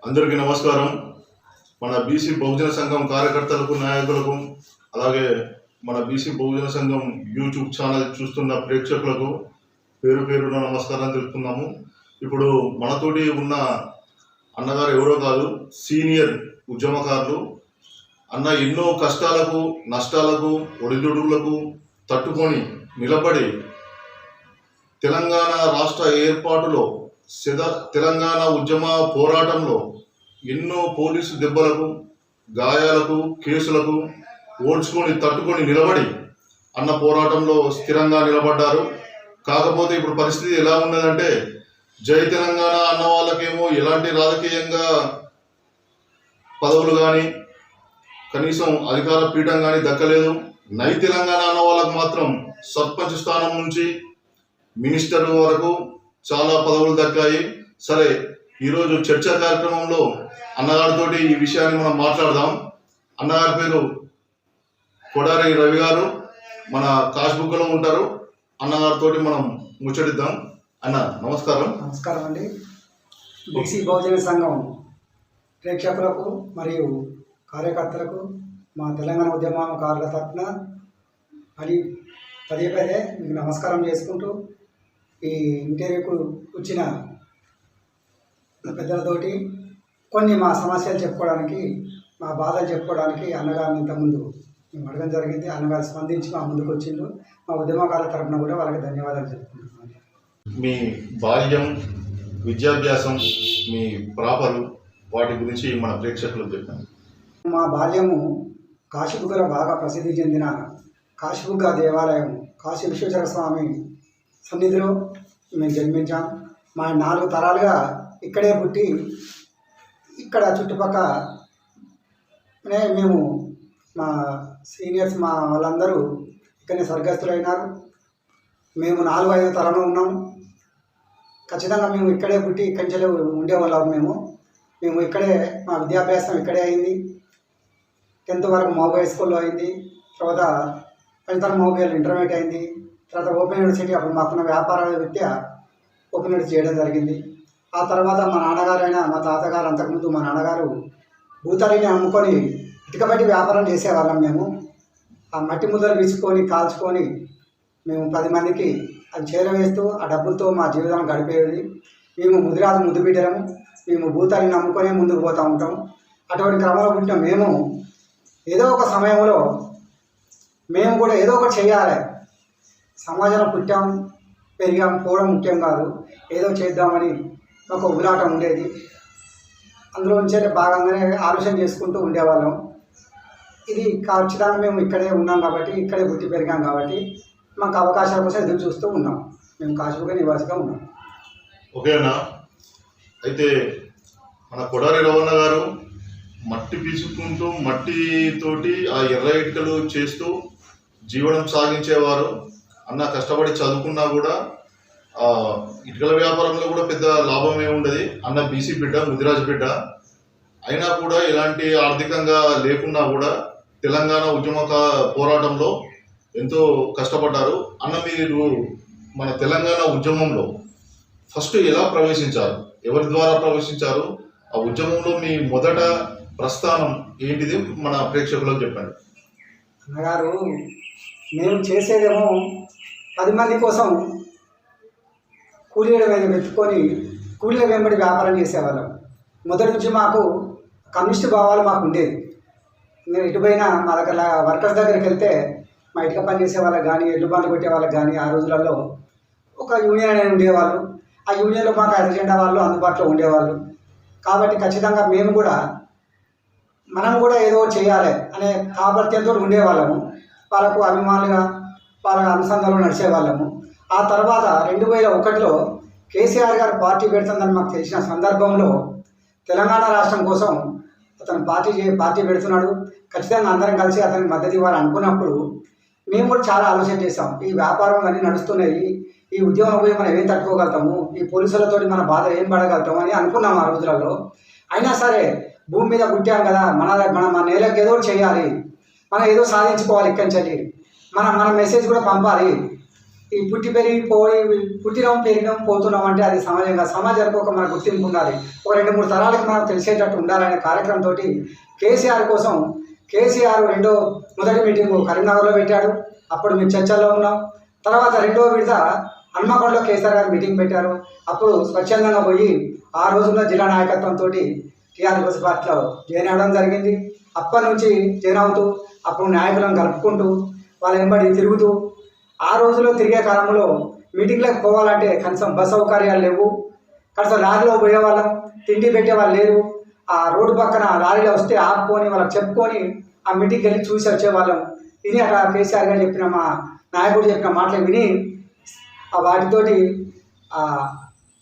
అందరికీ నమస్కారం. మన బీసీ బహుజన సంఘం కార్యకర్తలకు, నాయకులకు, అలాగే మన బీసీ బహుజన సంఘం యూట్యూబ్ ఛానల్ చూస్తున్న ప్రేక్షకులకు పేరు పేరున నమస్కారం తెలుపుతున్నాము. ఇప్పుడు మనతోటి ఉన్న అన్నగారు ఎవరో కాదు, సీనియర్ ఉద్యమకారులు. అన్న ఎన్నో కష్టాలకు, నష్టాలకు, ఒడిదుడుకులకు తట్టుకొని నిలబడి తెలంగాణ రాష్ట్ర ఏర్పాటులో, తెలంగాణ ఉద్యమ పోరాటంలో ఎన్నో పోలీసు దెబ్బలకు, గాయాలకు, కేసులకు ఓడ్చుకొని తట్టుకొని నిలబడి అన్న పోరాటంలో స్థిరంగా నిలబడ్డారు. కాకపోతే ఇప్పుడు పరిస్థితి ఎలా ఉన్నదంటే, జై తెలంగాణ అన్న వాళ్ళకేమో ఎలాంటి రాజకీయంగా పదవులు కానీ, కనీసం అధికార పీఠం కానీ దక్కలేదు. నై తెలంగాణ అన్న వాళ్ళకు మాత్రం సర్పంచ్ స్థానం నుంచి మినిస్టర్ వరకు చాలా పదవులు దక్కాయి. సరే, ఈరోజు చర్చా కార్యక్రమంలో అన్నగారితో ఈ విషయాన్ని మనం మాట్లాడదాం. అన్నగారి పేరు కొడారి రవి గారు, మన కాశ్బుక్లో ఉంటారు. అన్నగారితో మనం ముచ్చటిద్దాం. అన్న నమస్కారం. నమస్కారం అండి. బీసీ బహుజన సంఘం ప్రేక్షకులకు మరియు కార్యకర్తలకు మా తెలంగాణ ఉద్యమకారుల తరఫున పదే పదే మీకు నమస్కారం చేసుకుంటూ, ఈ ఇంటర్వ్యూకు వచ్చిన పెద్దలతోటి కొన్ని మా సమస్యలు చెప్పుకోవడానికి, మా బాధలు చెప్పుకోవడానికి అన్నగారిని ఇంతకుముందు మేము అడగడం జరిగింది. అన్నగారు స్పందించి మా ముందుకు వచ్చిండ్రు. మా ఉద్యమకారుల తరఫున కూడా వాళ్ళకి ధన్యవాదాలు చెప్పుకుంటున్నాను. మీ బాల్యం, విద్యాభ్యాసం, మీ ప్రాపరు, వాటి గురించి మన ప్రేక్షకులకు చెప్పాను. మా బాల్యము కాశీబుగ్గలో బాగా ప్రసిద్ధి చెందిన కాశీబుగ్గ దేవాలయం, కాశీ విశ్వేశ్వర స్వామి సన్నిధిలో మేము జన్మించాం. మా 4 తరాలుగా ఇక్కడే పుట్టి, ఇక్కడ చుట్టుపక్కనే మేము, మా సీనియర్స్, మా వాళ్ళందరూ ఇక్కడనే స్వర్గస్థులైనారు. మేము 4-5 తరంలో ఉన్నాం. ఖచ్చితంగా మేము ఇక్కడే పుట్టి ఇక్కడి నుంచి ఉండేవాళ్ళం. మేము ఇక్కడే, మా విద్యాభ్యాసం ఇక్కడే అయింది. 10th వరకు మోబై స్కూల్లో అయింది. తర్వాత 10th మోబైల్ ఇంటర్మీడియట్ అయింది. తర్వాత ఓపెన్ యూనివర్సిటీ, అప్పుడు మాకున్న వ్యాపార విద్య ఓపెన్ యూనివర్సిటీ చేయడం జరిగింది. ఆ తర్వాత మా నాన్నగారైనా, మా తాతగారు, అంతకుముందు మా నాన్నగారు భూతాలిని అమ్ముకొని ఇటుకబట్టి వ్యాపారం చేసేవాళ్ళం. మేము ఆ మట్టి ముద్దలు తీసుకొని కాల్చుకొని మేము 10 మందికి అది చేరవేస్తూ ఆ డబ్బులతో మా జీవితం గడిపేది. మేము ముదిరాజు ముద్దు బిడ్డలము. మేము భూతాలిని అమ్ముకొనే ముందుకు పోతూ ఉంటాం. అటువంటి క్రమంలో పుట్టిన మేము ఏదో ఒక సమయంలో మేము కూడా ఏదో ఒకటి చేయాలి. సమాజంలో పుట్టాం, పెరిగాం, పోవడం ముఖ్యం కాదు, ఏదో చేద్దామని ఒక ఉబలాటం ఉండేది. అందులో నుంచే భాగంగానే ఆలోచన చేసుకుంటూ ఉండేవాళ్ళం. ఇది ఖచ్చితంగా మేము ఇక్కడే ఉన్నాం కాబట్టి, ఇక్కడే పుట్టి పెరిగాం కాబట్టి మాకు అవకాశాల కోసం ఎదురు చూస్తూ ఉన్నాం. మేము కాశీబుగ్గ నివాసిగా ఉన్నాం. ఓకేనా? అయితే మన కొడారి రవణ గారు మట్టి పీచుకుంటూ, మట్టితోటి ఆ ఎర్ర ఇటుకలు చేస్తూ జీవనం సాగించేవారు. అన్న కష్టపడి చదువుకున్నా కూడా ఇటుకల వ్యాపారంలో కూడా పెద్ద లాభం ఏముండదు. అన్న బీసీ బిడ్డ, ముదిరాజు బిడ్డ అయినా కూడా ఎలాంటి ఆర్థికంగా లేకున్నా కూడా తెలంగాణ ఉద్యమ పోరాటంలో ఎంతో కష్టపడ్డారు. అన్న మీరు మన తెలంగాణ ఉద్యమంలో ఫస్ట్ ఎలా ప్రవేశించారు? ఎవరి ద్వారా ప్రవేశించారు? ఆ ఉద్యమంలో మీ మొదట ప్రస్థానం ఏంటిది మన ప్రేక్షకులకు చెప్పండి. అన్నగారు, మేము చేసేదేమో 10 మంది కోసం కూలీల వెతుక్కొని కూలీల వెంబడి వ్యాపారం చేసేవాళ్ళం. మొదటి నుంచి మాకు కమ్యూనిస్ట్ భావాలు మాకు ఉండేది. నేను ఎటుపోయినా మా దగ్గర వర్కర్స్ దగ్గరికి వెళ్తే, మా ఇటుక పని చేసే వాళ్ళకి కానీ, ఎడ్లు బండ్లు కొట్టే వాళ్ళకి కానీ ఆ రోజులలో ఒక యూనియన్ అనేది ఉండేవాళ్ళు. ఆ యూనియన్లో మాకు అర్జెండా వాళ్ళు అందుబాటులో ఉండేవాళ్ళు. కాబట్టి ఖచ్చితంగా మేము కూడా, మనం కూడా ఏదో చేయాలి అనే తాపత్రయంతో ఉండేవాళ్ళము. వాళ్ళకు అభిమానులుగా, వాళ్ళ అనుసంధానంలో నడిచేవాళ్ళము. ఆ తర్వాత 2001లో కేసీఆర్ గారు పార్టీ పెడుతుందని మాకు తెలిసిన సందర్భంలో, తెలంగాణ రాష్ట్రం కోసం అతను పార్టీ పెడుతున్నాడు, ఖచ్చితంగా అందరం కలిసి అతనికి మద్దతు ఇవ్వాలి అనుకున్నప్పుడు మేము కూడా చాలా ఆలోచన చేస్తాం. ఈ వ్యాపారం అన్నీ నడుస్తున్నాయి, ఈ ఉద్యమం పోయి మనం ఏం తట్టుకోగలుగుతాము, ఈ పోలీసులతో మన బాధ ఏం పడగలుగుతాము అని అనుకున్నాము ఆ రోజులలో. అయినా సరే భూమి మీద పుట్టాం కదా, మన నేలకు ఏదో చేయాలి, మనం ఏదో సాధించుకోవాలి, ఇక్కడి నుంచి మన మెసేజ్ కూడా పంపాలి, ఈ పుట్టినాం పెరిగినాం పోతున్నాం అంటే అది సమాజంగా సమాజానికి ఒక మన గుర్తింపు ఉండాలి. ఒక 2-3 తరాలకి మనం తెలిసేటట్టు ఉండాలనే కార్యక్రమంతో కేసీఆర్ కోసం మొదటి మీటింగు కరీంనగర్లో పెట్టాడు. అప్పుడు మేము చర్చల్లో ఉన్నాం. తర్వాత రెండో విడత హన్మకొండలో కేసీఆర్ గారు మీటింగ్ పెట్టారు. అప్పుడు స్వచ్ఛందంగా పోయి ఆ రోజున్న జిల్లా నాయకత్వంతో టీఆర్ఎస్ పార్టీలో జాయిన్ అవ్వడం జరిగింది. అప్పటి నుంచి జాయిన్ అవుతూ అప్పుడు నాయకులను కలుపుకుంటూ వాళ్ళ వెంబడి తిరుగుతూ ఆ రోజుల్లో తిరిగే కాలంలో మీటింగ్లకు పోవాలంటే కనీసం బస్ సౌకర్యాలు లేవు. కనీసం లారీలో పోయేవాళ్ళం, తిండి పెట్టేవాళ్ళు లేరు. ఆ రోడ్డు పక్కన లారీలో వస్తే ఆపుకొని వాళ్ళకి చెప్పుకొని ఆ మీటింగ్కి వెళ్ళి చూసి వచ్చేవాళ్ళం. ఇది అక్కడ కేసీఆర్ గారు చెప్పిన మా నాయకుడు చెప్పిన మాటలు విని వాటితోటి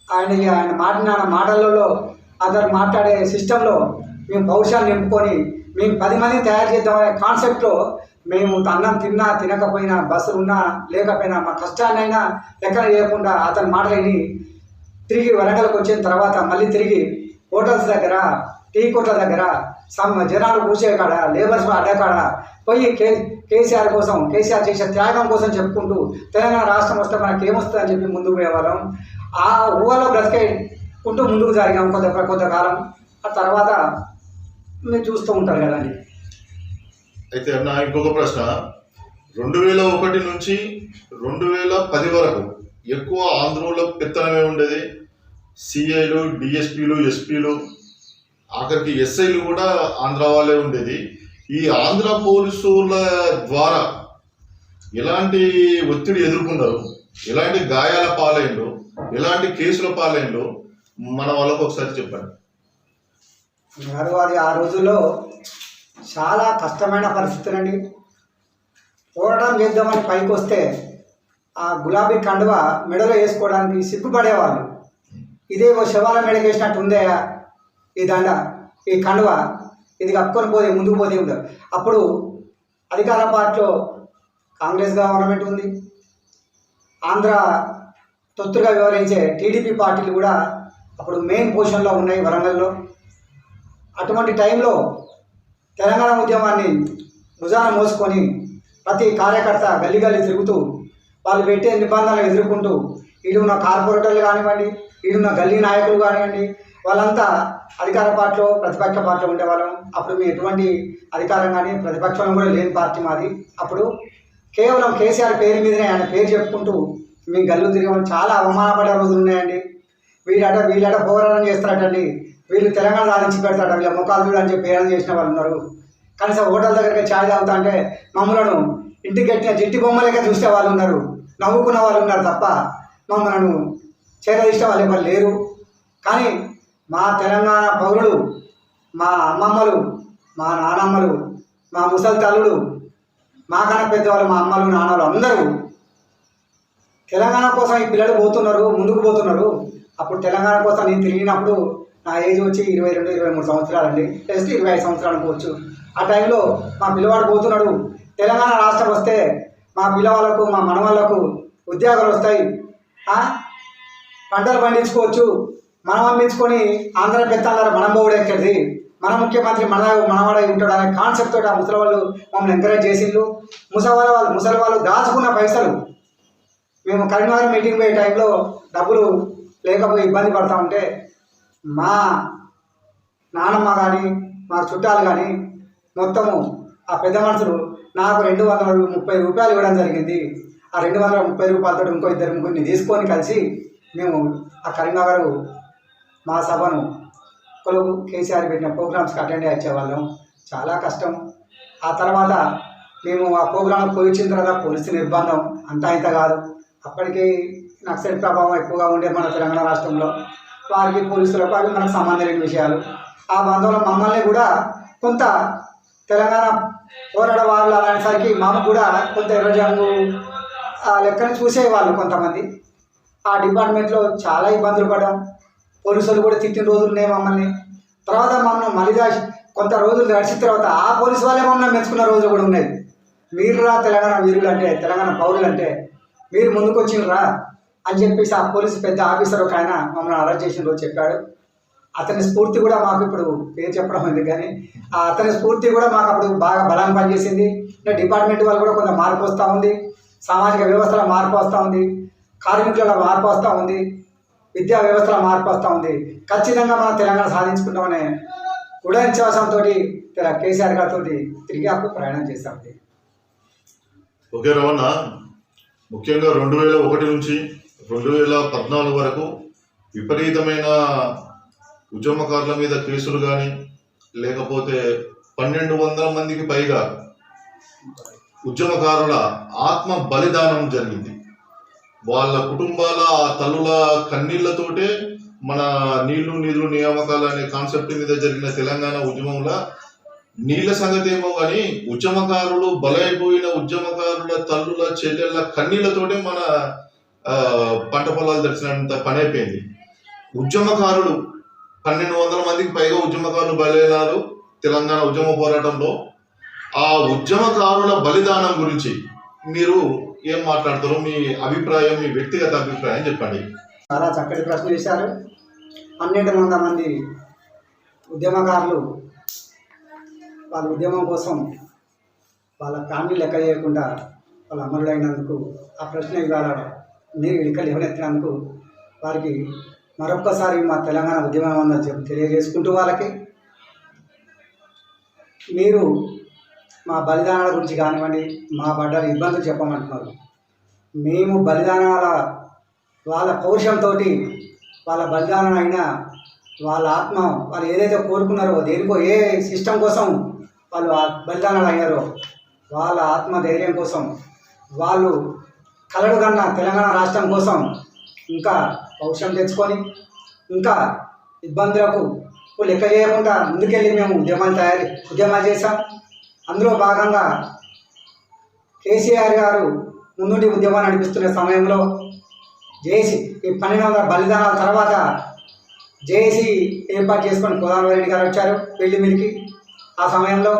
ఆయన మాటలలో అతను మాట్లాడే సిస్టంలో మేము పౌరుషాన్ని నింపుకొని మేము 10 మందిని తయారు చేద్దామనే కాన్సెప్ట్లో మేము అన్నం తిన్నా తినకపోయినా బస్సులు ఉన్నా లేకపోయినా మా కష్టాన్నైనా లెక్కన చేయకుండా అతని మాటలు విని తిరిగి వరంగల్కి వచ్చిన తర్వాత మళ్ళీ తిరిగి హోటల్స్ దగ్గర, టీ కొట్ల దగ్గర, జనాలు కూర్చే కాడ, లేబర్స్ అడ్డకాడ పోయి కేసీఆర్ కోసం, కేసీఆర్ చేసే త్యాగం కోసం చెప్పుకుంటూ తెలంగాణ రాష్ట్రం వస్తే మనకి ఏమొస్తుందని చెప్పి ముందుకు పోయేవాళ్ళం. ఆ ఊహలో బ్రతికేకుంటూ ముందుకు జరిగాం కొంతకాలం. ఆ తర్వాత మీరు చూస్తూ ఉంటారు కదండి. అయితే నా ఇంకొక ప్రశ్న, 2001 నుంచి 2010 వరకు ఎక్కువ ఆంధ్రలో పెత్తనమే ఉండేది. సిఐలు, డిఎస్పీలు, ఎస్పీలు, ఆఖరికి ఎస్ఐలు కూడా ఆంధ్ర వాళ్ళే ఉండేది. ఈ ఆంధ్ర పోలీసుల ద్వారా ఎలాంటి ఒత్తిడి ఎదుర్కొన్నారు, ఎలాంటి గాయాల పాలైందో, ఎలాంటి కేసుల పాలైందో మన వాళ్ళకు ఒకసారి చెప్పండి. అది ఆ రోజుల్లో చాలా కష్టమైన పరిస్థితులండి. పోరాటం చేద్దామని పైకి వస్తే ఆ గులాబీ కండువ మెడలో వేసుకోవడానికి సిగ్గుపడేవాళ్ళు. ఇదే శవాల మెడకి వేసినట్టు ఉందే ఈ దండ, ఈ కండువ, ఇది కప్పుకొని పోతే ముందుకు పోతే ఉంది. అప్పుడు అధికార పార్టీలో కాంగ్రెస్ గవర్నమెంట్ ఉంది, ఆంధ్ర తొత్తుగా వ్యవహరించే టీడీపీ పార్టీలు కూడా అప్పుడు మెయిన్ పొజిషన్లో ఉన్నాయి వరంగల్లో. అటువంటి టైంలో తెలంగాణ ఉద్యమాన్ని భుజాన మోసుకొని ప్రతి కార్యకర్త గల్లీ తిరుగుతూ వాళ్ళు పెట్టే నిబంధనలు ఎదుర్కొంటూ ఈడున్న కార్పొరేటర్లు కానివ్వండి, ఈడున్న గల్లీ నాయకులు కానివ్వండి, వాళ్ళంతా అధికార పార్టీలో ప్రతిపక్ష పార్టీలో ఉండేవాళ్ళం. అప్పుడు మేము ఎటువంటి అధికారం కానీ ప్రతిపక్షం కూడా లేని పార్టీ మాది. అప్పుడు కేవలం కేసీఆర్ పేరు మీదనే ఆయన పేరు చెప్పుకుంటూ మేము గల్లు తిరిగామని చాలా అవమానపడే రోజులు ఉన్నాయండి. వీళ్ళట పోరాటం చేస్తారటండి, వీళ్ళు తెలంగాణ సాధించి పెడతాడ, వీళ్ళ ముఖాలు చూడని చెప్పి పేరణ చేసిన వాళ్ళు ఉన్నారు. కనీసం హోటల్ దగ్గరికి ఛాయ్ తాగుతా అంటే మమ్మలను ఇంటికి కట్టిన జట్టి బొమ్మలేక చూసే వాళ్ళు ఉన్నారు, నవ్వుకున్న వాళ్ళు ఉన్నారు తప్ప మమ్మల్ని చేరదీసిన వాళ్ళు ఎవరు లేరు. కానీ మా తెలంగాణ పౌరులు, మా అమ్మమ్మలు, మా నానమ్మలు, మా ముసలి తల్లులు, మాకన్నా పెద్దవాళ్ళు, మా అమ్మలు, నాన్నలు అందరూ తెలంగాణ కోసం ఈ పిల్లలు పోతున్నారు, ముందుకు పోతున్నారు. అప్పుడు తెలంగాణ కోసం నేను తిరిగినప్పుడు నా ఏజ్ వచ్చి 22-23 సంవత్సరాలండి, జస్ట్ 25 సంవత్సరాలు అనుకోవచ్చు. ఆ టైంలో మా పిల్లవాడు పోతున్నాడు, తెలంగాణ రాష్ట్రం వస్తే మా పిల్లవాళ్ళకు, మా మనవాళ్ళకు ఉద్యోగాలు వస్తాయి, పంటలు పండించుకోవచ్చు, మనం అమ్మించుకొని ఆంధ్ర పెత్తాంధ్ర మనం పోవడం ఎక్కడిది, మన ముఖ్యమంత్రి మనవాడై ఉంటాడు అనే కాన్సెప్ట్ తోటి ఆ ముసలి వాళ్ళు మమ్మల్ని ఎంకరేజ్ చేసిండ్రు. ముసలి వాళ్ళు దాచుకున్న పైసలు మేము కరీంనగర్ మీటింగ్ పోయే టైంలో డబ్బులు లేకపోయి ఇబ్బంది పడతా ఉంటే మా నానమ్మ కానీ మా చుట్టాలు కానీ మొత్తము ఆ పెద్ద మనుషులు నాకు 230 రూపాయలు ఇవ్వడం జరిగింది. ఆ 230 రూపాయలతో ఇంకో ఇద్దరు ముగ్గురిని తీసుకొని కలిసి మేము ఆ కరీంనగర్ మా సభను కొలువు కేసీఆర్ పెట్టిన ప్రోగ్రామ్స్కి అటెండ్ అయ్యేవాళ్ళం. చాలా కష్టం. ఆ తర్వాత మేము ఆ ప్రోగ్రాంకి పోయి వచ్చిన తర్వాత పోలీసు నిర్బంధం అంతా ఇంత కాదు. అప్పటికి నక్సల్ ప్రభావం ఎక్కువగా ఉండే మన తెలంగాణ రాష్ట్రంలో, వారికి పోలీసులకు అవి మనకు సంబంధం లేని విషయాలు. ఆ బంధంలో మమ్మల్ని కూడా కొంత తెలంగాణ పోరాట వాళ్ళు అనేసరికి మాకు కూడా కొంత ఎర్రజంగు లెక్కని చూసేవాళ్ళు కొంతమంది. ఆ డిపార్ట్మెంట్లో చాలా ఇబ్బందులు పడ్డాం. పోలీసులు కూడా తిట్టిన రోజులు ఉన్నాయి మమ్మల్ని. తర్వాత మళ్ళీ కొంత రోజులు గడిచిన తర్వాత ఆ పోలీసు వాళ్ళే మమ్మల్ని మెచ్చుకున్న రోజులు కూడా ఉన్నాయి. మీరురా తెలంగాణ వీరులు అంటే, తెలంగాణ పౌరులు అంటే మీరు ముందుకు వచ్చినరా అని చెప్పేసి ఆ పోలీసు పెద్ద ఆఫీసర్ ఒక ఆయన మమ్మల్ని అరెస్ట్ చేసిన రోజు చెప్పాడు. అతని స్ఫూర్తి కూడా మాకు ఇప్పుడు పేరు చెప్పడం ఉంది, కానీ అతని స్ఫూర్తి కూడా మాకు అప్పుడు బాగా బలం పనిచేసింది. డిపార్ట్మెంట్ వాళ్ళు కూడా కొంత మార్పు వస్తూ ఉంది. సామాజిక వ్యవస్థలో మార్పు వస్తూ ఉంది, కార్మికులలో మార్పు వస్తూ ఉంది, విద్యా వ్యవస్థలో మార్పు వస్తూ ఉంది. ఖచ్చితంగా మనం తెలంగాణ సాధించుకుంటామనే దృఢ విశ్వాసంతో కేసీఆర్ గారితో తిరిగి అప్పుడు ప్రయాణం చేశామండి. ఓకే రమణ, ముఖ్యంగా 2001 నుంచి 2014 వరకు విపరీతమైన ఉద్యమకారుల మీద కేసులు కానీ, లేకపోతే 1200 మందికి పైగా ఉద్యమకారుల ఆత్మ బలిదానం జరిగింది. వాళ్ళ కుటుంబాల ఆ తల్లుల కన్నీళ్లతోటే మన నీళ్లు నిధులు నియామకాలు అనే కాన్సెప్ట్ మీద జరిగిన తెలంగాణ ఉద్యమంలో నీళ్ల సంగతి ఏమో కానీ ఉద్యమకారులు బలైపోయిన ఉద్యమకారుల తల్లుల చెల్లెళ్ళ కన్నీళ్లతోటే మన పంట పొలాలు తెచ్చినంత పని అయిపోయింది. ఉద్యమకారులు 1200 మందికి పైగా ఉద్యమకారులు బలైనారు తెలంగాణ ఉద్యమ పోరాటంలో. ఆ ఉద్యమకారుల బలిదానం గురించి మీరు ఏం మాట్లాడతారో, మీ అభిప్రాయం, మీ వ్యక్తిగత అభిప్రాయం చెప్పండి. చాలా చక్కటి ప్రశ్న వేశారు. 1200 మంది ఉద్యమకారులు వాళ్ళ ఉద్యమం కోసం వాళ్ళ ఫ్యామిలీ లెక్క చేయకుండా వాళ్ళ అమరులైనందుకు ఆ ప్రశ్న ఇవాళ మీరు ఇక్కడ లేవనెత్తినందుకు వారికి మరొక్కసారి మా తెలంగాణ ఉద్యమం ఉందని తెలియజేసుకుంటూ వాళ్ళకి మీరు మా బలిదానాల గురించి కానివ్వండి, మా పడ్డ ఇబ్బందులు చెప్పమంటున్నారు. మేము బలిదానాల వాళ్ళ పౌరుషంతో వాళ్ళ బలిదానం అయినా వాళ్ళ ఆత్మ వాళ్ళు ఏదైతే కోరుకున్నారో, దేనికో ఏ సిస్టమ్ కోసం వాళ్ళు బలిదానాలు అయ్యారో వాళ్ళ ఆత్మ ధైర్యం కోసం, వాళ్ళు కలడు కన్నా తెలంగాణ రాష్ట్రం కోసం ఇంకా పౌరుషం తెచ్చుకొని ఇంకా ఇబ్బందులకు లెక్క చేయకుండా ముందుకెళ్ళి మేము ఉద్యమాలు చేశాం. అందులో భాగంగా కేసీఆర్ గారు ముందుండి ఉద్యమాన్ని నడిపిస్తున్న సమయంలో జేఏసీ ఈ 1200 బలిదానాల తర్వాత జేఏసీ ఏర్పాటు చేసుకొని కోదండరెడ్డి గారు వచ్చారు పెళ్లి మీదకి. ఆ సమయంలో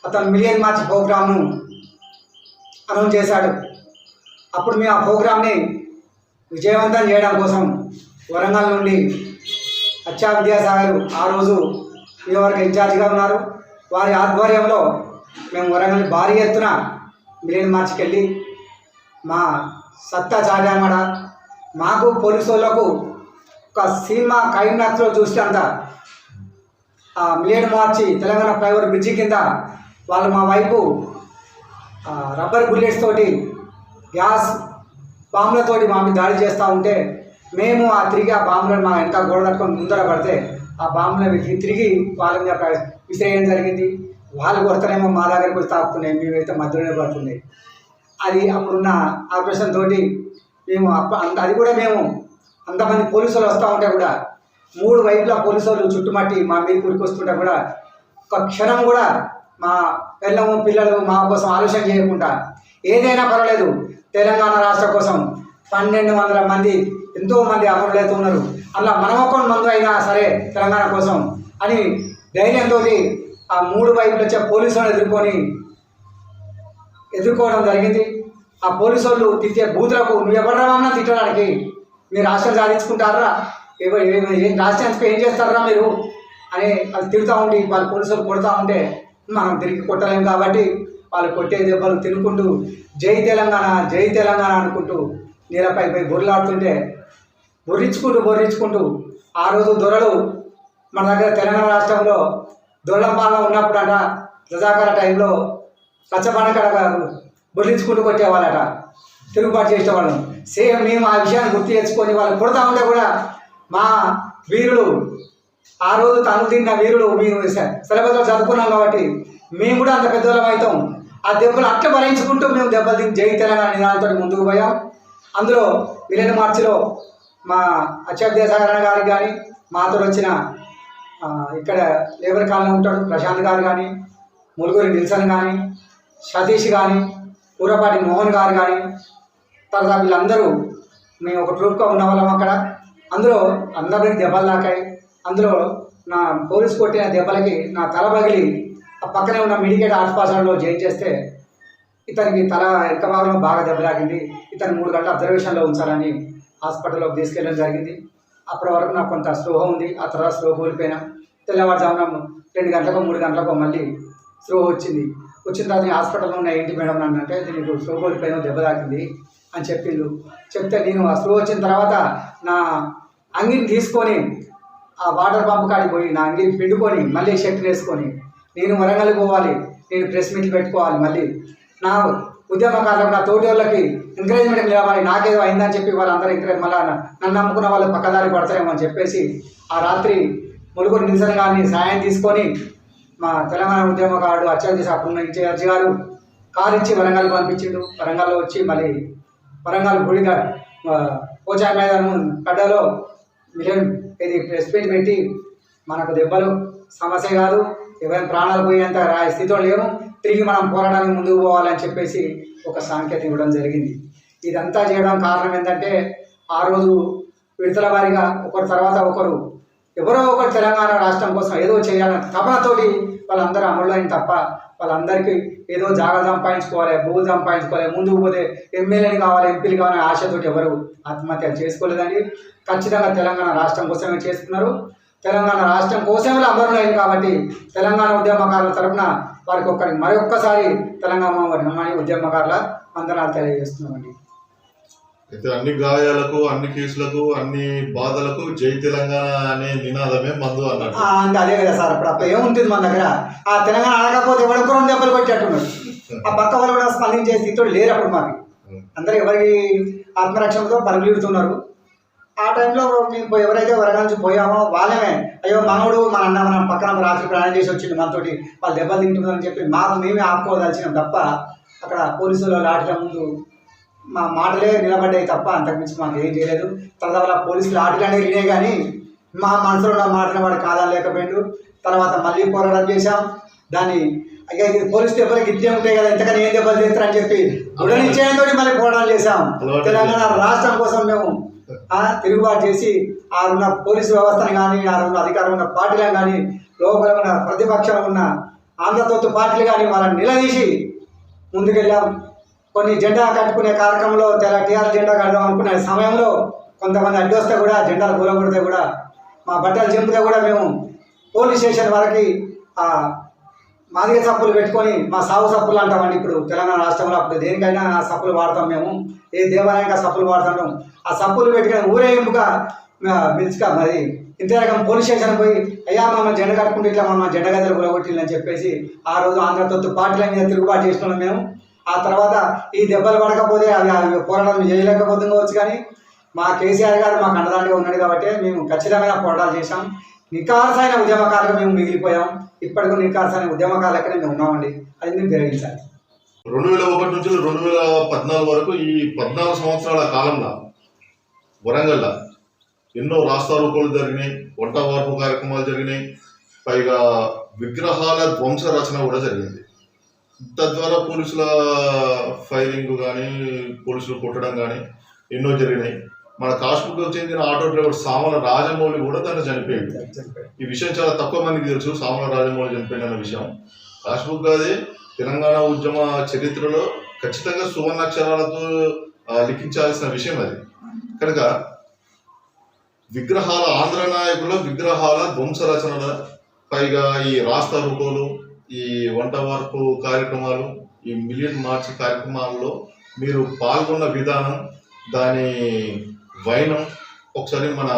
అతను మిలియన్ మార్చ్ ప్రోగ్రామ్ను అనౌన్స్ చేశాడు. అప్పుడు మేము ఆ ప్రోగ్రామ్ని విజయవంతం చేయడం కోసం వరంగల్ నుండి అచ్చా విద్యాసాగర్ ఆ రోజు నియోజకవర్గ ఇన్ఛార్జిగా ఉన్నారు. వారి ఆధ్వర్యంలో మేము వరంగల్ భారీ ఎత్తున మిలియన్ మార్చ్కి వెళ్ళి మా సత్తా చాటామడ. మాకు పోలీసు వాళ్ళకు ఒక సినిమా కైనాక్స్లో చూసినంత ఆ మిలియన్ మార్చి తెలంగాణ ఫ్లైఓవర్ బ్రిడ్జి కింద వాళ్ళు మా వైపు రబ్బర్ బుల్లెట్స్ తోటి, గ్యాస్ బాంబులతోటి మా మీద దాడి చేస్తూ ఉంటే మేము తిరిగి ఆ బాంబులను మా వెనక గోడ కట్టుకొని ముందర పడితే ఆ బాంబులను తిరిగి వాళ్ళ మీద విసిరేయడం జరిగింది. వాళ్ళు కొడతారేమో మా దగ్గరికి వచ్చి తాకుతున్నాయి, మేమైతే మధ్యలోనే పడుతున్నాయి. అది అప్పుడున్న ఆపరేషన్ తోటి మేము అది కూడా మేము అంతమంది పోలీసులు వస్తూ ఉంటే కూడా 3 వైపుల పోలీసు వాళ్ళు చుట్టుమట్టి మా మీద కురికొస్తుంటే కూడా ఒక క్షణం కూడా మా పిల్లలు మా కోసం ఆలోచన చేయకుండా ఏదైనా పర్వాలేదు తెలంగాణ రాష్ట్రం కోసం 1200 మంది ఎంతోమంది అమరులైతే ఉన్నారు, అలా మనం ఒక్క మందు అయినా సరే తెలంగాణ కోసం అని ధైర్యంతో ఆ 3 వైపులు వచ్చే పోలీసులను ఎదుర్కోవడం జరిగింది. ఆ పోలీసు వాళ్ళు తిట్టే బూతులకు నువ్వు ఎవరన్నా తిట్టడానికి, మీరు రాష్ట్రం సాధించుకుంటారా, రాష్ట్రానికి ఏం చేస్తారా మీరు అని వాళ్ళు తిడుతూ ఉండి వాళ్ళు పోలీసులు కొడుతూ ఉంటే మనం తిరిగి కొట్టలేము కాబట్టి వాళ్ళు కొట్టే దెబ్బలు తినుకుంటూ జై తెలంగాణ అనుకుంటూ నీళ్ళపై బొర్లాడుతుంటే బొర్రించుకుంటూ ఆ రోజు దొరలు మన దగ్గర తెలంగాణ రాష్ట్రంలో దొరల పాలన ఉన్నప్పుడు అట రజాకాల టైంలో పచ్చపనకడ బొర్రించుకుంటూ కొట్టేవాళ్ళట, తిరుగుబాటు చేసేవాళ్ళం. సేమ్ మేము ఆ విషయాన్ని గుర్తు తెచ్చుకొని వాళ్ళు కొడతా ఉంటే కూడా మా వీరులు ఆ రోజు తను తిన్న వీరులు మేము సిలబస్లో చదువుకున్నాం కాబట్టి మేము కూడా అంత పెద్దవాళ్ళం అవుతాం. ఆ దెబ్బలు అట్లా భరించుకుంటూ మేము దెబ్బలు తిని జై తెలంగాణ నినాదంతో ముందుకు పోయాం. అందులో మిలియన్ మార్చిలో మా అచ్చా విద్యాసాగర్ గారికి కానీ, మాతో వచ్చిన ఇక్కడ లేబర్ కాలనీ ఉంటాడు ప్రశాంత్ గారు కానీ, ములుగురి నిల్సన్ కానీ, సతీష్ కానీ, కూరపాటి మోహన్ గారు కానీ, తర్వాత వీళ్ళందరూ మేము ఒక ట్రూప్గా ఉన్న వాళ్ళం అక్కడ. అందులో అందరికి దెబ్బలు తాకాయి. అందులో నా పోలీసు కొట్టిన దెబ్బలకి నా తల పగిలి ఆ పక్కనే ఉన్న మెడికేట్ హాస్పిటల్లో జాయిన్ చేస్తే ఇతనికి తల ఎక్క భాగంలో బాగా దెబ్బలాగింది. ఇతను 3 గంటల అబ్జర్వేషన్లో ఉంచాలని హాస్పిటల్లోకి తీసుకెళ్ళడం జరిగింది. అప్పటి వరకు నాకు కొంత స్పృహ ఉంది. ఆ తర్వాత స్పృహ కోల్పోయినా తెల్లవారుజామున 2 గంటలకు 3 గంటలకు మళ్ళీ స్లో వచ్చింది. వచ్చిన తర్వాత నేను హాస్పిటల్లో ఉన్న ఏంటి మేడం అని అంటే నీకు స్లో కోల్పోయిన దెబ్బ తాకింది అని చెప్పిండు. చెప్తే నేను ఆ స్లో వచ్చిన తర్వాత నా అంగిని తీసుకొని ఆ వాటర్ పంప్ కాడికి పోయి నా అంగిని పిండుకొని మళ్ళీ షర్ట్ వేసుకొని నేను వరంగల్ పోవాలి, నేను ప్రెస్ మీట్లు పెట్టుకోవాలి, మళ్ళీ నా ఉద్యమకారులకు నా తోటి వాళ్ళకి ఎంకరేజ్మెంట్ నిలవాలి, నాకేదో అయిందని చెప్పి వాళ్ళందరూ ఎంకరేజ్ మళ్ళీ నన్ను నమ్ముకున్న వాళ్ళు పక్కదారి పడతారేమో అని చెప్పేసి ఆ రాత్రి ములుగురు నిరసన గారిని సాయం తీసుకొని మా తెలంగాణ ఉద్యమకారుడు అత్యంత అప్పుడున్న ఇన్ఛార్జి గారు కారు ఇచ్చి వరంగల్ పంపించిండు. వరంగల్లో వచ్చి మళ్ళీ వరంగల్ గుడి పోచా మైదానం గడ్డలో ఇది ప్రెస్ మీట్ పెట్టి మనకు దెబ్బలు సమస్య కాదు, ఎవరైనా ప్రాణాలు పోయేంత స్థితిలో లేవు, తిరిగి మనం పోరాటానికి ముందుకు పోవాలని చెప్పేసి ఒక సాంకేతిక ఇవ్వడం జరిగింది. ఇదంతా చేయడం కారణం ఏంటంటే ఆ రోజు విడతల వారీగా ఒకరి తర్వాత ఒకరు ఎవరో ఒకరు తెలంగాణ రాష్ట్రం కోసం ఏదో చేయాలని తపనతోటి వాళ్ళందరూ అమలు అయిన తప్ప వాళ్ళందరికీ ఏదో జాగా సంపాదించుకోవాలి, భూమి సంపాదించుకోవాలి, ముందుకు పోతే ఎమ్మెల్యేలు కావాలి, ఎంపీలు కావాలని ఆశతోటి ఎవరు ఆత్మహత్యలు చేసుకోలేదండి. ఖచ్చితంగా తెలంగాణ రాష్ట్రం కోసమే చేసుకున్నారు. తెలంగాణ రాష్ట్రం కోసమే అమరులు అయింది కాబట్టి తెలంగాణ ఉద్యమకారుల తరఫున వారికి మరొక్కసారి తెలంగాణ ఉద్యమకారుల వందనాలు తెలియజేస్తున్నామండి. అయితే అన్ని గాయాలకు, అన్ని కేసులకు, అన్ని బాధలకు జై తెలంగాణ అనే నినాదమే మందు అన్నట్టు. అంటే అదే కదా సార్, అప్పుడు ఏముంటుంది మన దగ్గర, ఆ తెలంగాణ అనకపోతే ఎవరికి 2 దెబ్బలు కొట్టేట్టున్నాడు. ఆ పక్క వాళ్ళు కూడా స్పందించే స్థితిలో లేరు అప్పుడు మాకు. అందరూ ఎవరికి ఆత్మరక్షణతో పరుగులుతున్నారు. ఆ టైంలో మేము ఎవరైతే వరంగల్ నుంచి పోయామో వాళ్ళమే అయ్యో మనోడు మన అన్న మన పక్కన రాత్రి ప్రయాణం చేసి వచ్చింది మనతోటి వాళ్ళు దెబ్బలు తింటుందని చెప్పి మేమే ఆపుకోదలిచినాం తప్ప అక్కడ పోలీసులు లాఠీల ముందు మా మాటలే నిలబడ్డాయి తప్ప అంతకుమించి మాకు ఏం చేయలేదు. తర్వాత పోలీసులు లాఠీలు అనేవి వినే కానీ మా మనసులో ఉన్న మాటలు వాడు కాదని లేకపోయిండు. తర్వాత మళ్ళీ పోరాటం చేశాం. దాన్ని అయ్యా ఇది పోలీసు దెబ్బలకి ఇద్దే ఉంటాయి కదా, ఇంతకని ఏం దెబ్బలు చేస్తారని చెప్పి గుడనిచ్చేయంతో మళ్ళీ పోరాటం చేశాం. తెలంగాణ రాష్ట్రం కోసం మేము తిరుగుబాటు చేసి ఆ ఉన్న పోలీసు వ్యవస్థను కానీ, ఆ ఉన్న అధికారం ఉన్న పార్టీలను కానీ, లోపల ఉన్న ప్రతిపక్షం ఉన్న ఆంధ్రతత్వ పార్టీలు కానీ వాళ్ళని నిలదీసి ముందుకెళ్ళాం. కొన్ని జెండా కట్టుకునే కార్యక్రమంలో టీఆర్ జెండా కడదాం అనుకునే సమయంలో కొంతమంది అడ్డు వస్తే కూడా జెండాలు కూలగొడితే కూడా మా బట్టలు చింపితే కూడా మేము పోలీస్ స్టేషన్ వరకు మాదిగ సప్పులు పెట్టుకొని మా సాగు సప్పులు అంటామండి. ఇప్పుడు తెలంగాణ రాష్ట్రంలో అప్పుడు దేనికైనా ఆ సప్పులు వాడతాం మేము, ఏ దేవాలయానికి ఆ సప్పులు వాడుతుంటాం. ఆ సప్పులు పెట్టుకొని ఊరేగింపుగా పిలుచుక మరి ఇంతరకం పోలీస్ స్టేషన్ పోయి అయ్యా మమ్మల్ని జెండా కట్టుకుంటే ఇట్లా మమ్మల్ని జెండా గద్దలు కూలగొట్టిందని చెప్పేసి ఆ రోజు ఆంధ్రతత్వ పార్టీల మీద తిరుగుబాటు చేసుకున్నాం మేము. ఆ తర్వాత ఈ దెబ్బలు పడకపోతే అవి పోరాటం చేయలేకపోతుండవచ్చు, కానీ మా కేసీఆర్ గారు మాకు అండదండగా ఉన్నాడు కాబట్టి మేము ఖచ్చితమైన పోరాటాలు చేశాం. నికార్సైన ఉద్యమకారులు మేము మిగిలిపోయాం. ఇప్పటికీ నికార్సైన ఉద్యమకారులకే మేము ఉన్నామండి. అది మేము గ్రహించాలి. 2001 నుంచి 2014 వరకు ఈ 14 సంవత్సరాల కాలంలో వరంగల్లో ఎన్నో రాస్తారోకోలు జరిగినాయి, వంట వార్పు కార్యక్రమాలు జరిగినాయి, పైగా విగ్రహాల ధ్వంస రచన కూడా జరిగింది. తద్వారా పోలీసుల ఫైరింగ్ కానీ, పోలీసులు కొట్టడం కానీ ఎన్నో జరిగినాయి. మన కాశ్మీర్కి చెందిన ఆటో డ్రైవర్ సామల రాజమౌళి కూడా దాన్ని చనిపోయింది. ఈ విషయం చాలా తక్కువ మందికి తెలుసు, సామల రాజమౌళి చనిపోయింది అన్న విషయం. కాశ్మీర్ కాదే తెలంగాణ ఉద్యమ చరిత్రలో ఖచ్చితంగా సువర్ణాక్షరాలతో లిఖించాల్సిన విషయం అది. కనుక విగ్రహాల ఆంధ్ర నాయకుల విగ్రహాల ధ్వంస రచనల, పైగా ఈ రాస్తారోకోలు, ఈ వంట వార్పు కార్యక్రమాలు, ఈ మిలియన్ మార్చ్ కార్యక్రమాల్లో మీరు పాల్గొన్న విధానం, దాని వైనం ఒకసారి మన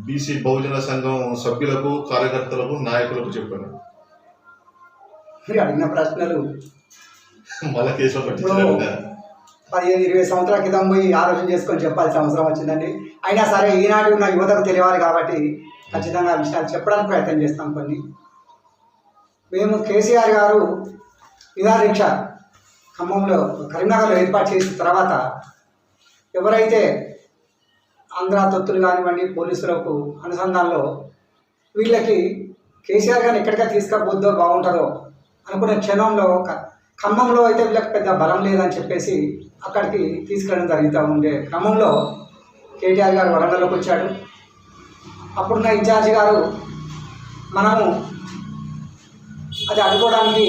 బీసీ బహుజన సంఘం సభ్యులకు, కార్యకర్తలకు, నాయకులకు చెప్పాను. అడిగిన ప్రశ్నలు మళ్ళా కేసులో పట్టించారు. 15-20 సంవత్సరాల క్రితం పోయి ఆలోచన చేసుకొని చెప్పాల్సిన అవసరం వచ్చిందండి. అయినా సరే ఈనాడు ఉన్న యువతకు తెలియాలి కాబట్టి ఖచ్చితంగా విషయాలు చెప్పడానికి ప్రయత్నం చేస్తాం. కొన్ని మేము కేసీఆర్ గారు నిరాహార దీక్ష ఖమ్మంలో కరీంనగర్లో ఏర్పాటు చేసిన తర్వాత ఎవరైతే ఆంధ్ర తొత్తులు కానివ్వండి, పోలీసులకు అనుసంధానంలో వీళ్ళకి కేసీఆర్ గారిని ఎక్కడికి తీసుకపోద్దో బాగుంటుందో అనుకునే క్షణంలో ఖమ్మంలో అయితే వీళ్ళకి పెద్ద బలం లేదని చెప్పేసి అక్కడికి తీసుకెళ్ళడం జరుగుతూ ఉండే క్రమంలో కేటీఆర్ గారు వరంగల్లోకి వచ్చాడు. అప్పుడున్న ఇన్ఛార్జి గారు మనము అది అడ్డుకోవడానికి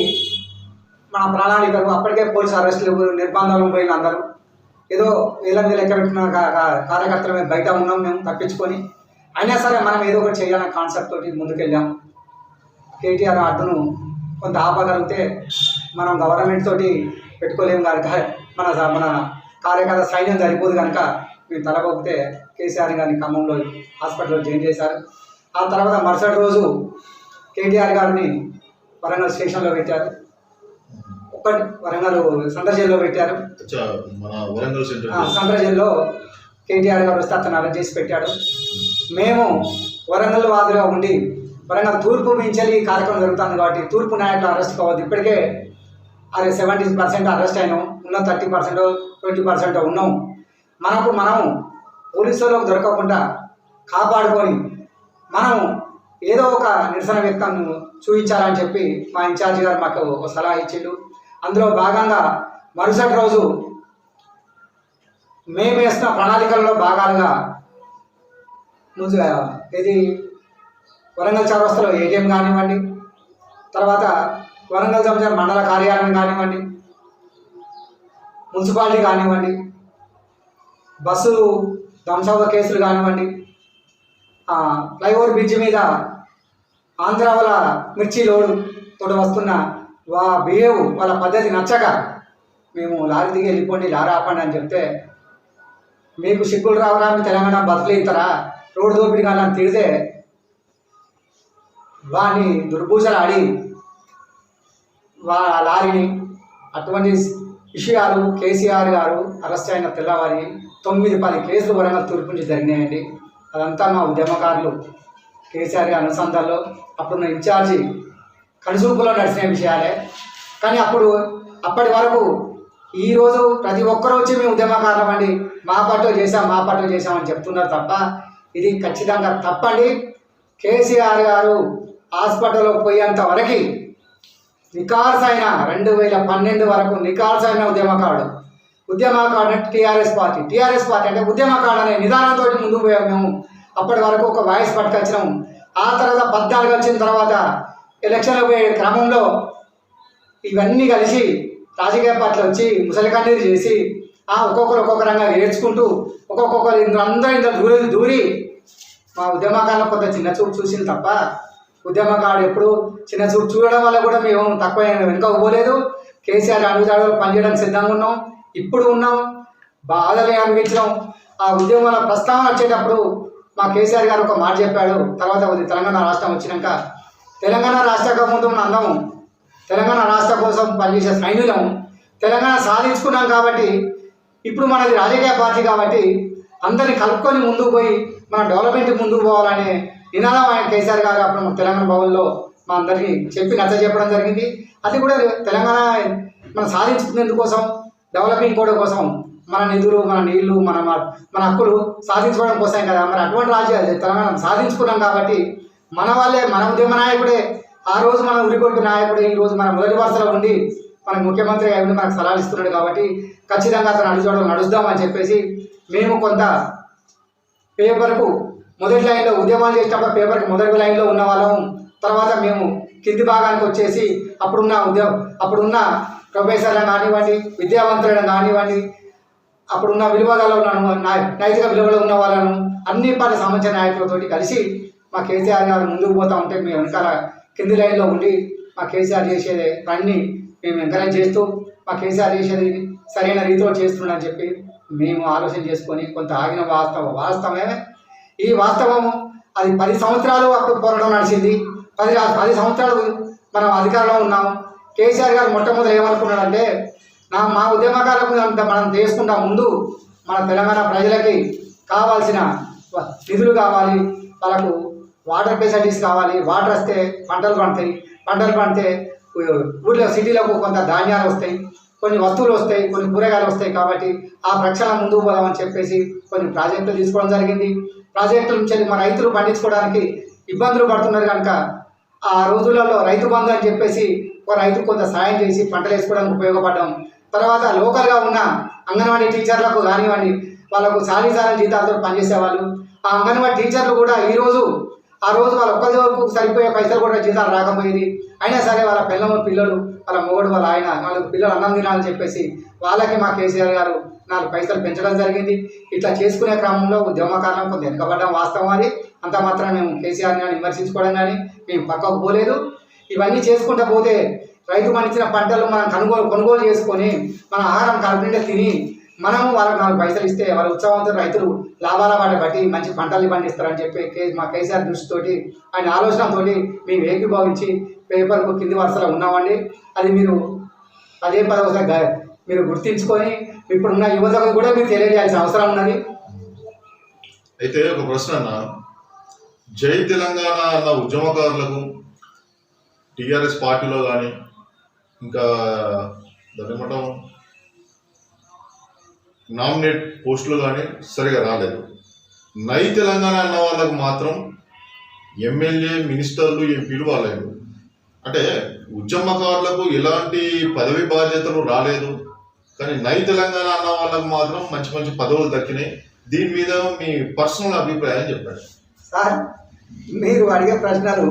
మన ప్రణాళికలు అప్పటికే పోలీసు అరెస్టులు, నిర్బంధాలు పోయిన అందరూ ఏదో వేలంది లెక్క పెట్టిన కార్యకర్తల మీద బయట ఉన్నాం మేము తప్పించుకొని. అయినా సరే మనం ఏదో ఒకటి చేయాలనే కాన్సెప్ట్ తోటి ముందుకెళ్ళాం. కేటీఆర్ అడ్డును కొంత ఆపగలిగితే మనం గవర్నమెంట్ తోటి పెట్టుకోలేము కనుక మన కార్యకర్త సైన్యం సరిపోదు కనుక మేము తలపోతే కేసీఆర్ గారిని ఖమ్మంలో హాస్పిటల్లో జాయిన్ చేశారు. ఆ తర్వాత మరుసటి రోజు కేటీఆర్ గారిని వరంగల్ స్టేషన్లో పెట్టారు. వరంగల్ సెంట్రల్ జైల్లో పెట్టారు. మన వరంగల్ సెంట్రల్ జైల్లో కేటీఆర్ గారు వస్తే అతను అరెస్ట్ చేసి పెట్టాడు. మేము వరంగల్ వాదిగా ఉండి వరంగల్ తూర్పు మించాలి ఈ కార్యక్రమం జరుగుతుంది కాబట్టి తూర్పు నాయకులు అరెస్ట్ కావద్దు. ఇప్పటికే అది 70% అరెస్ట్ అయినాం, ఉన్న 30% 20% ఉన్నాం. మనం పోలీసులకు దొరకకుండా కాపాడుకొని మనం ఏదో ఒక నిరసన వ్యక్తం చూపించాలని చెప్పి మా ఇన్ఛార్జి గారు మాకు ఒక సలహా ఇచ్చిండు. అందులో భాగంగా మరుసటి రోజు మేము వేసిన ప్రణాళికల్లో భాగాలుగా ముందుగా ఇది వరంగల్ చౌరస్తాలో ఏటీఎం కానివ్వండి, తర్వాత వరంగల్ సంబంధించిన మండల కార్యాలయం కానివ్వండి, మున్సిపాలిటీ కానివ్వండి, బస్సు ధ్వంసవ కేసులు కానివ్వండి, ఫ్లైఓవర్ బ్రిడ్జి మీద ఆంధ్ర వాళ్ళ మిర్చి లోడు తోటి వస్తున్న బిహేవ్ వాళ్ళ పద్ధతి నచ్చక మేము లారీ దిగి వెళ్ళిపోండి, లారీ ఆపండి అని చెప్తే మీకు సిగ్గులు రావరా, మీ తెలంగాణ బతుకులు ఇస్తారా, రోడ్డు దోపిడీ కానీ అని తిడితే వాడిని దుర్భూషలు ఆడి లారీని అటువంటి విషయాలు కేసీఆర్ గారు అరెస్ట్ అయిన తెల్లవారి 9-10 కేసులు వరంగల్ తూర్పు నుంచి జరిగినాయండి. అదంతా మా ఉద్యమకారులు కేసీఆర్ గారి అనుసంధానంలో అప్పుడున్న ఇన్ఛార్జి కనుసూపులో నడిచిన విషయాలే. కానీ అప్పటి వరకు ఈరోజు ప్రతి ఒక్కరూ వచ్చి మేము ఉద్యమకారులం అండి, మా పార్టీ చేసామని చెప్తున్నారు తప్ప ఇది ఖచ్చితంగా తప్పండి. కేసీఆర్ గారు హాస్పిటల్లో పోయేంత వరకు నికార్సైన 2012 వరకు నికార్సైన ఉద్యమకారుడు టీఆర్ఎస్ పార్టీ అంటే ఉద్యమకారుడు అనే నిదానంతో ముందుకు పోయాము మేము. అప్పటి వరకు ఒక వాయిస్ పట్టుకొచ్చినాం. ఆ తర్వాత 14 వచ్చిన తర్వాత ఎలక్షన్లు పోయే క్రమంలో ఇవన్నీ కలిసి రాజకీయ పార్టీలు వచ్చి ముసలికన్నీరు చేసి ఒక్కొక్క రంగా ఏడ్చుకుంటూ ఒక్కొక్కరు అందరూ దూరి మా ఉద్యమకారులు కొంత చిన్న చూపు చూసింది తప్ప ఉద్యమకారుడు ఎప్పుడు చిన్న చూపు చూడడం వల్ల కూడా మేము తక్కువ వెనుక పోలేదు. కేసీఆర్ అడుగుదాడులు పనిచేయడానికి సిద్ధంగా ఉన్నాం, ఇప్పుడు ఉన్నాం, బాధలు అనిపించినాం. ఆ ఉద్యమాల ప్రస్తావన వచ్చేటప్పుడు మా కేసీఆర్ గారు ఒక మాట చెప్పాడు. తర్వాత తెలంగాణ రాష్ట్రం వచ్చినాక తెలంగాణ రాష్ట్ర ముందు అందం తెలంగాణ రాష్ట్ర కోసం పనిచేసే సైన్యులం తెలంగాణ సాధించుకున్నాం కాబట్టి ఇప్పుడు మనది రాజకీయ పార్టీ కాబట్టి అందరినీ కలుపుకొని ముందుకు పోయి మన డెవలప్మెంట్ ముందుకు పోవాలనే నినాదం ఆయన కేసీఆర్ గారు అప్పుడు తెలంగాణ భవన్లో మా అందరికీ చెప్పడం జరిగింది. అది కూడా తెలంగాణ మనం సాధించుకునేందుకోసం డెవలపింగ్ కూడా కోసం మన నిధులు మన నీళ్లు మన హక్కులు సాధించుకోవడం కోసం కదా. మరి అటువంటి రాజ్యాలు తెలంగాణ సాధించుకున్నాం కాబట్టి మన వాళ్ళే మన ఉద్యమ నాయకుడే ఆ రోజు మన ఉరికొట్టు నాయకుడే ఈరోజు మన మొదటి వరుసలో ఉండి మన ముఖ్యమంత్రి అయి మనకు సలహాలు ఇస్తున్నాడు కాబట్టి ఖచ్చితంగా అతను అడుగుజోడలు నడుస్తామని చెప్పేసి మేము కొంత పేపర్కు మొదటి లైన్లో ఉద్యమాలు చేసేటప్పుడు పేపర్కి మొదటి లైన్లో ఉన్న వాళ్ళం. తర్వాత మేము కింది భాగానికి వచ్చేసి అప్పుడున్న ప్రొఫెసర్లను కానివ్వండి, విద్యావంతులను కానివ్వండి, అప్పుడున్న విలువలలో నైతిక విలువలు ఉన్న వాళ్ళను అన్ని పార్టీ సంబంధించిన నాయకులతోటి కలిసి మా కేసీఆర్ గారు ముందుకు పోతా ఉంటే మేము వెనకాల కింది లైన్లో ఉండి మా కేసీఆర్ చేసే పనిని మేము ఎంకరేజ్ చేస్తూ మా కేసీఆర్ చేసేది సరైన రీతిలో చేస్తున్నాడని చెప్పి మేము ఆలోచన చేసుకొని కొంత ఆగిన వాస్తవమే. ఈ వాస్తవము అది 10 సంవత్సరాలు అప్పుడు పోరాటం నడిచింది. 10 సంవత్సరాలు మనం అధికారంలో ఉన్నాము. కేసీఆర్ గారు మొట్టమొదటి ఏమనుకున్నాడంటే మా ఉద్యమకాలకు మనం చేసుకుంటా ముందు మన తెలంగాణ ప్రజలకి కావాల్సిన నిధులు కావాలి, వాళ్ళకు వాటర్ ఫెసిలిటీస్ కావాలి, వాటర్ వస్తే పంటలు పండితే ఊళ్ళో సిటీలకు కొంత ధాన్యాలు వస్తాయి, కొన్ని వస్తువులు వస్తాయి, కొన్ని కూరగాయలు వస్తాయి. కాబట్టి ఆ ప్రక్షాళన ముందుకు పోదామని చెప్పేసి కొన్ని ప్రాజెక్టులు తీసుకోవడం జరిగింది. ప్రాజెక్టుల నుంచి మా రైతులు పండించుకోవడానికి ఇబ్బందులు పడుతున్నారు కనుక ఆ రోజులలో రైతు బంధు అని చెప్పేసి ఒక రైతుకు కొంత సాయం చేసి పంటలు వేసుకోవడానికి ఉపయోగపడడం. తర్వాత లోకల్గా ఉన్న అంగన్వాడీ టీచర్లకు కానివ్వండి, వాళ్ళకు సాలీసాల జీతాలతో పనిచేసేవాళ్ళు. ఆ అంగన్వాడీ టీచర్లు కూడా ఆ రోజు వాళ్ళ ఒక్కరికి సరిపోయే పైసలు కూడా జీతాలు రాకపోయేది. అయినా సరే వాళ్ళ పిల్లలు వాళ్ళ మొగుడు వాళ్ళ వాళ్ళకి పిల్లలు అన్నం తినాలని చెప్పేసి వాళ్ళకి మా కేసీఆర్ గారు 4 పైసలు పెంచడం జరిగింది. ఇట్లా చేసుకునే క్రమంలో ఉద్యమకాలం కొంత వెనుకబడ్డం వాస్తవం. అది అంత మాత్రం మేము కేసీఆర్ గారిని విమర్శించుకోవడం కానీ మేము పక్కకు పోలేదు. ఇవన్నీ చేసుకుంటూ పోతే రైతు పండించిన పంటలు మనం కొనుగోలు చేసుకొని మన ఆహారం కడుపునిండా తిని మనము వాళ్ళకి 4 పైసలు ఇస్తే వాళ్ళ ఉత్సవంతో రైతులు లాభాల బాట బట్టి మంచి పంటలు పండిస్తారని చెప్పి మా కేసీఆర్ దృష్టితోటి ఆయన ఆలోచనతోటి మేము ఏకీభవించి పేపర్కు కింది వరుసలో ఉన్నామండి. అది మీరు అదే పదవసారి మీరు గుర్తించుకొని ఇప్పుడున్న యువతకు కూడా మీరు తెలియజేయాల్సిన అవసరం ఉన్నది. అయితే ఒక ప్రశ్న అన్న, జై తెలంగాణ అన్న ఉద్యమకారులకు టీఆర్ఎస్ పార్టీలో కానీ ఇంకా దాన్ని ఏమంటాం నామినేట్ పోస్టులు కానీ సరిగా రాలేదు. నై తెలంగాణ అన్న వాళ్ళకు మాత్రం ఎమ్మెల్యే, మినిస్టర్లు, ఎంపీలు వాళ్ళేరు. అంటే ఉద్యమకారులకు ఎలాంటి పదవి బాధ్యతలు రాలేదు, కానీ నై తెలంగాణ అన్న వాళ్ళకు మాత్రం మంచి మంచి పదవులు దక్కినాయి. దీని మీద మీ పర్సనల్ అభిప్రాయం చెప్పండి. సార్, మీరు అడిగే ప్రశ్నలు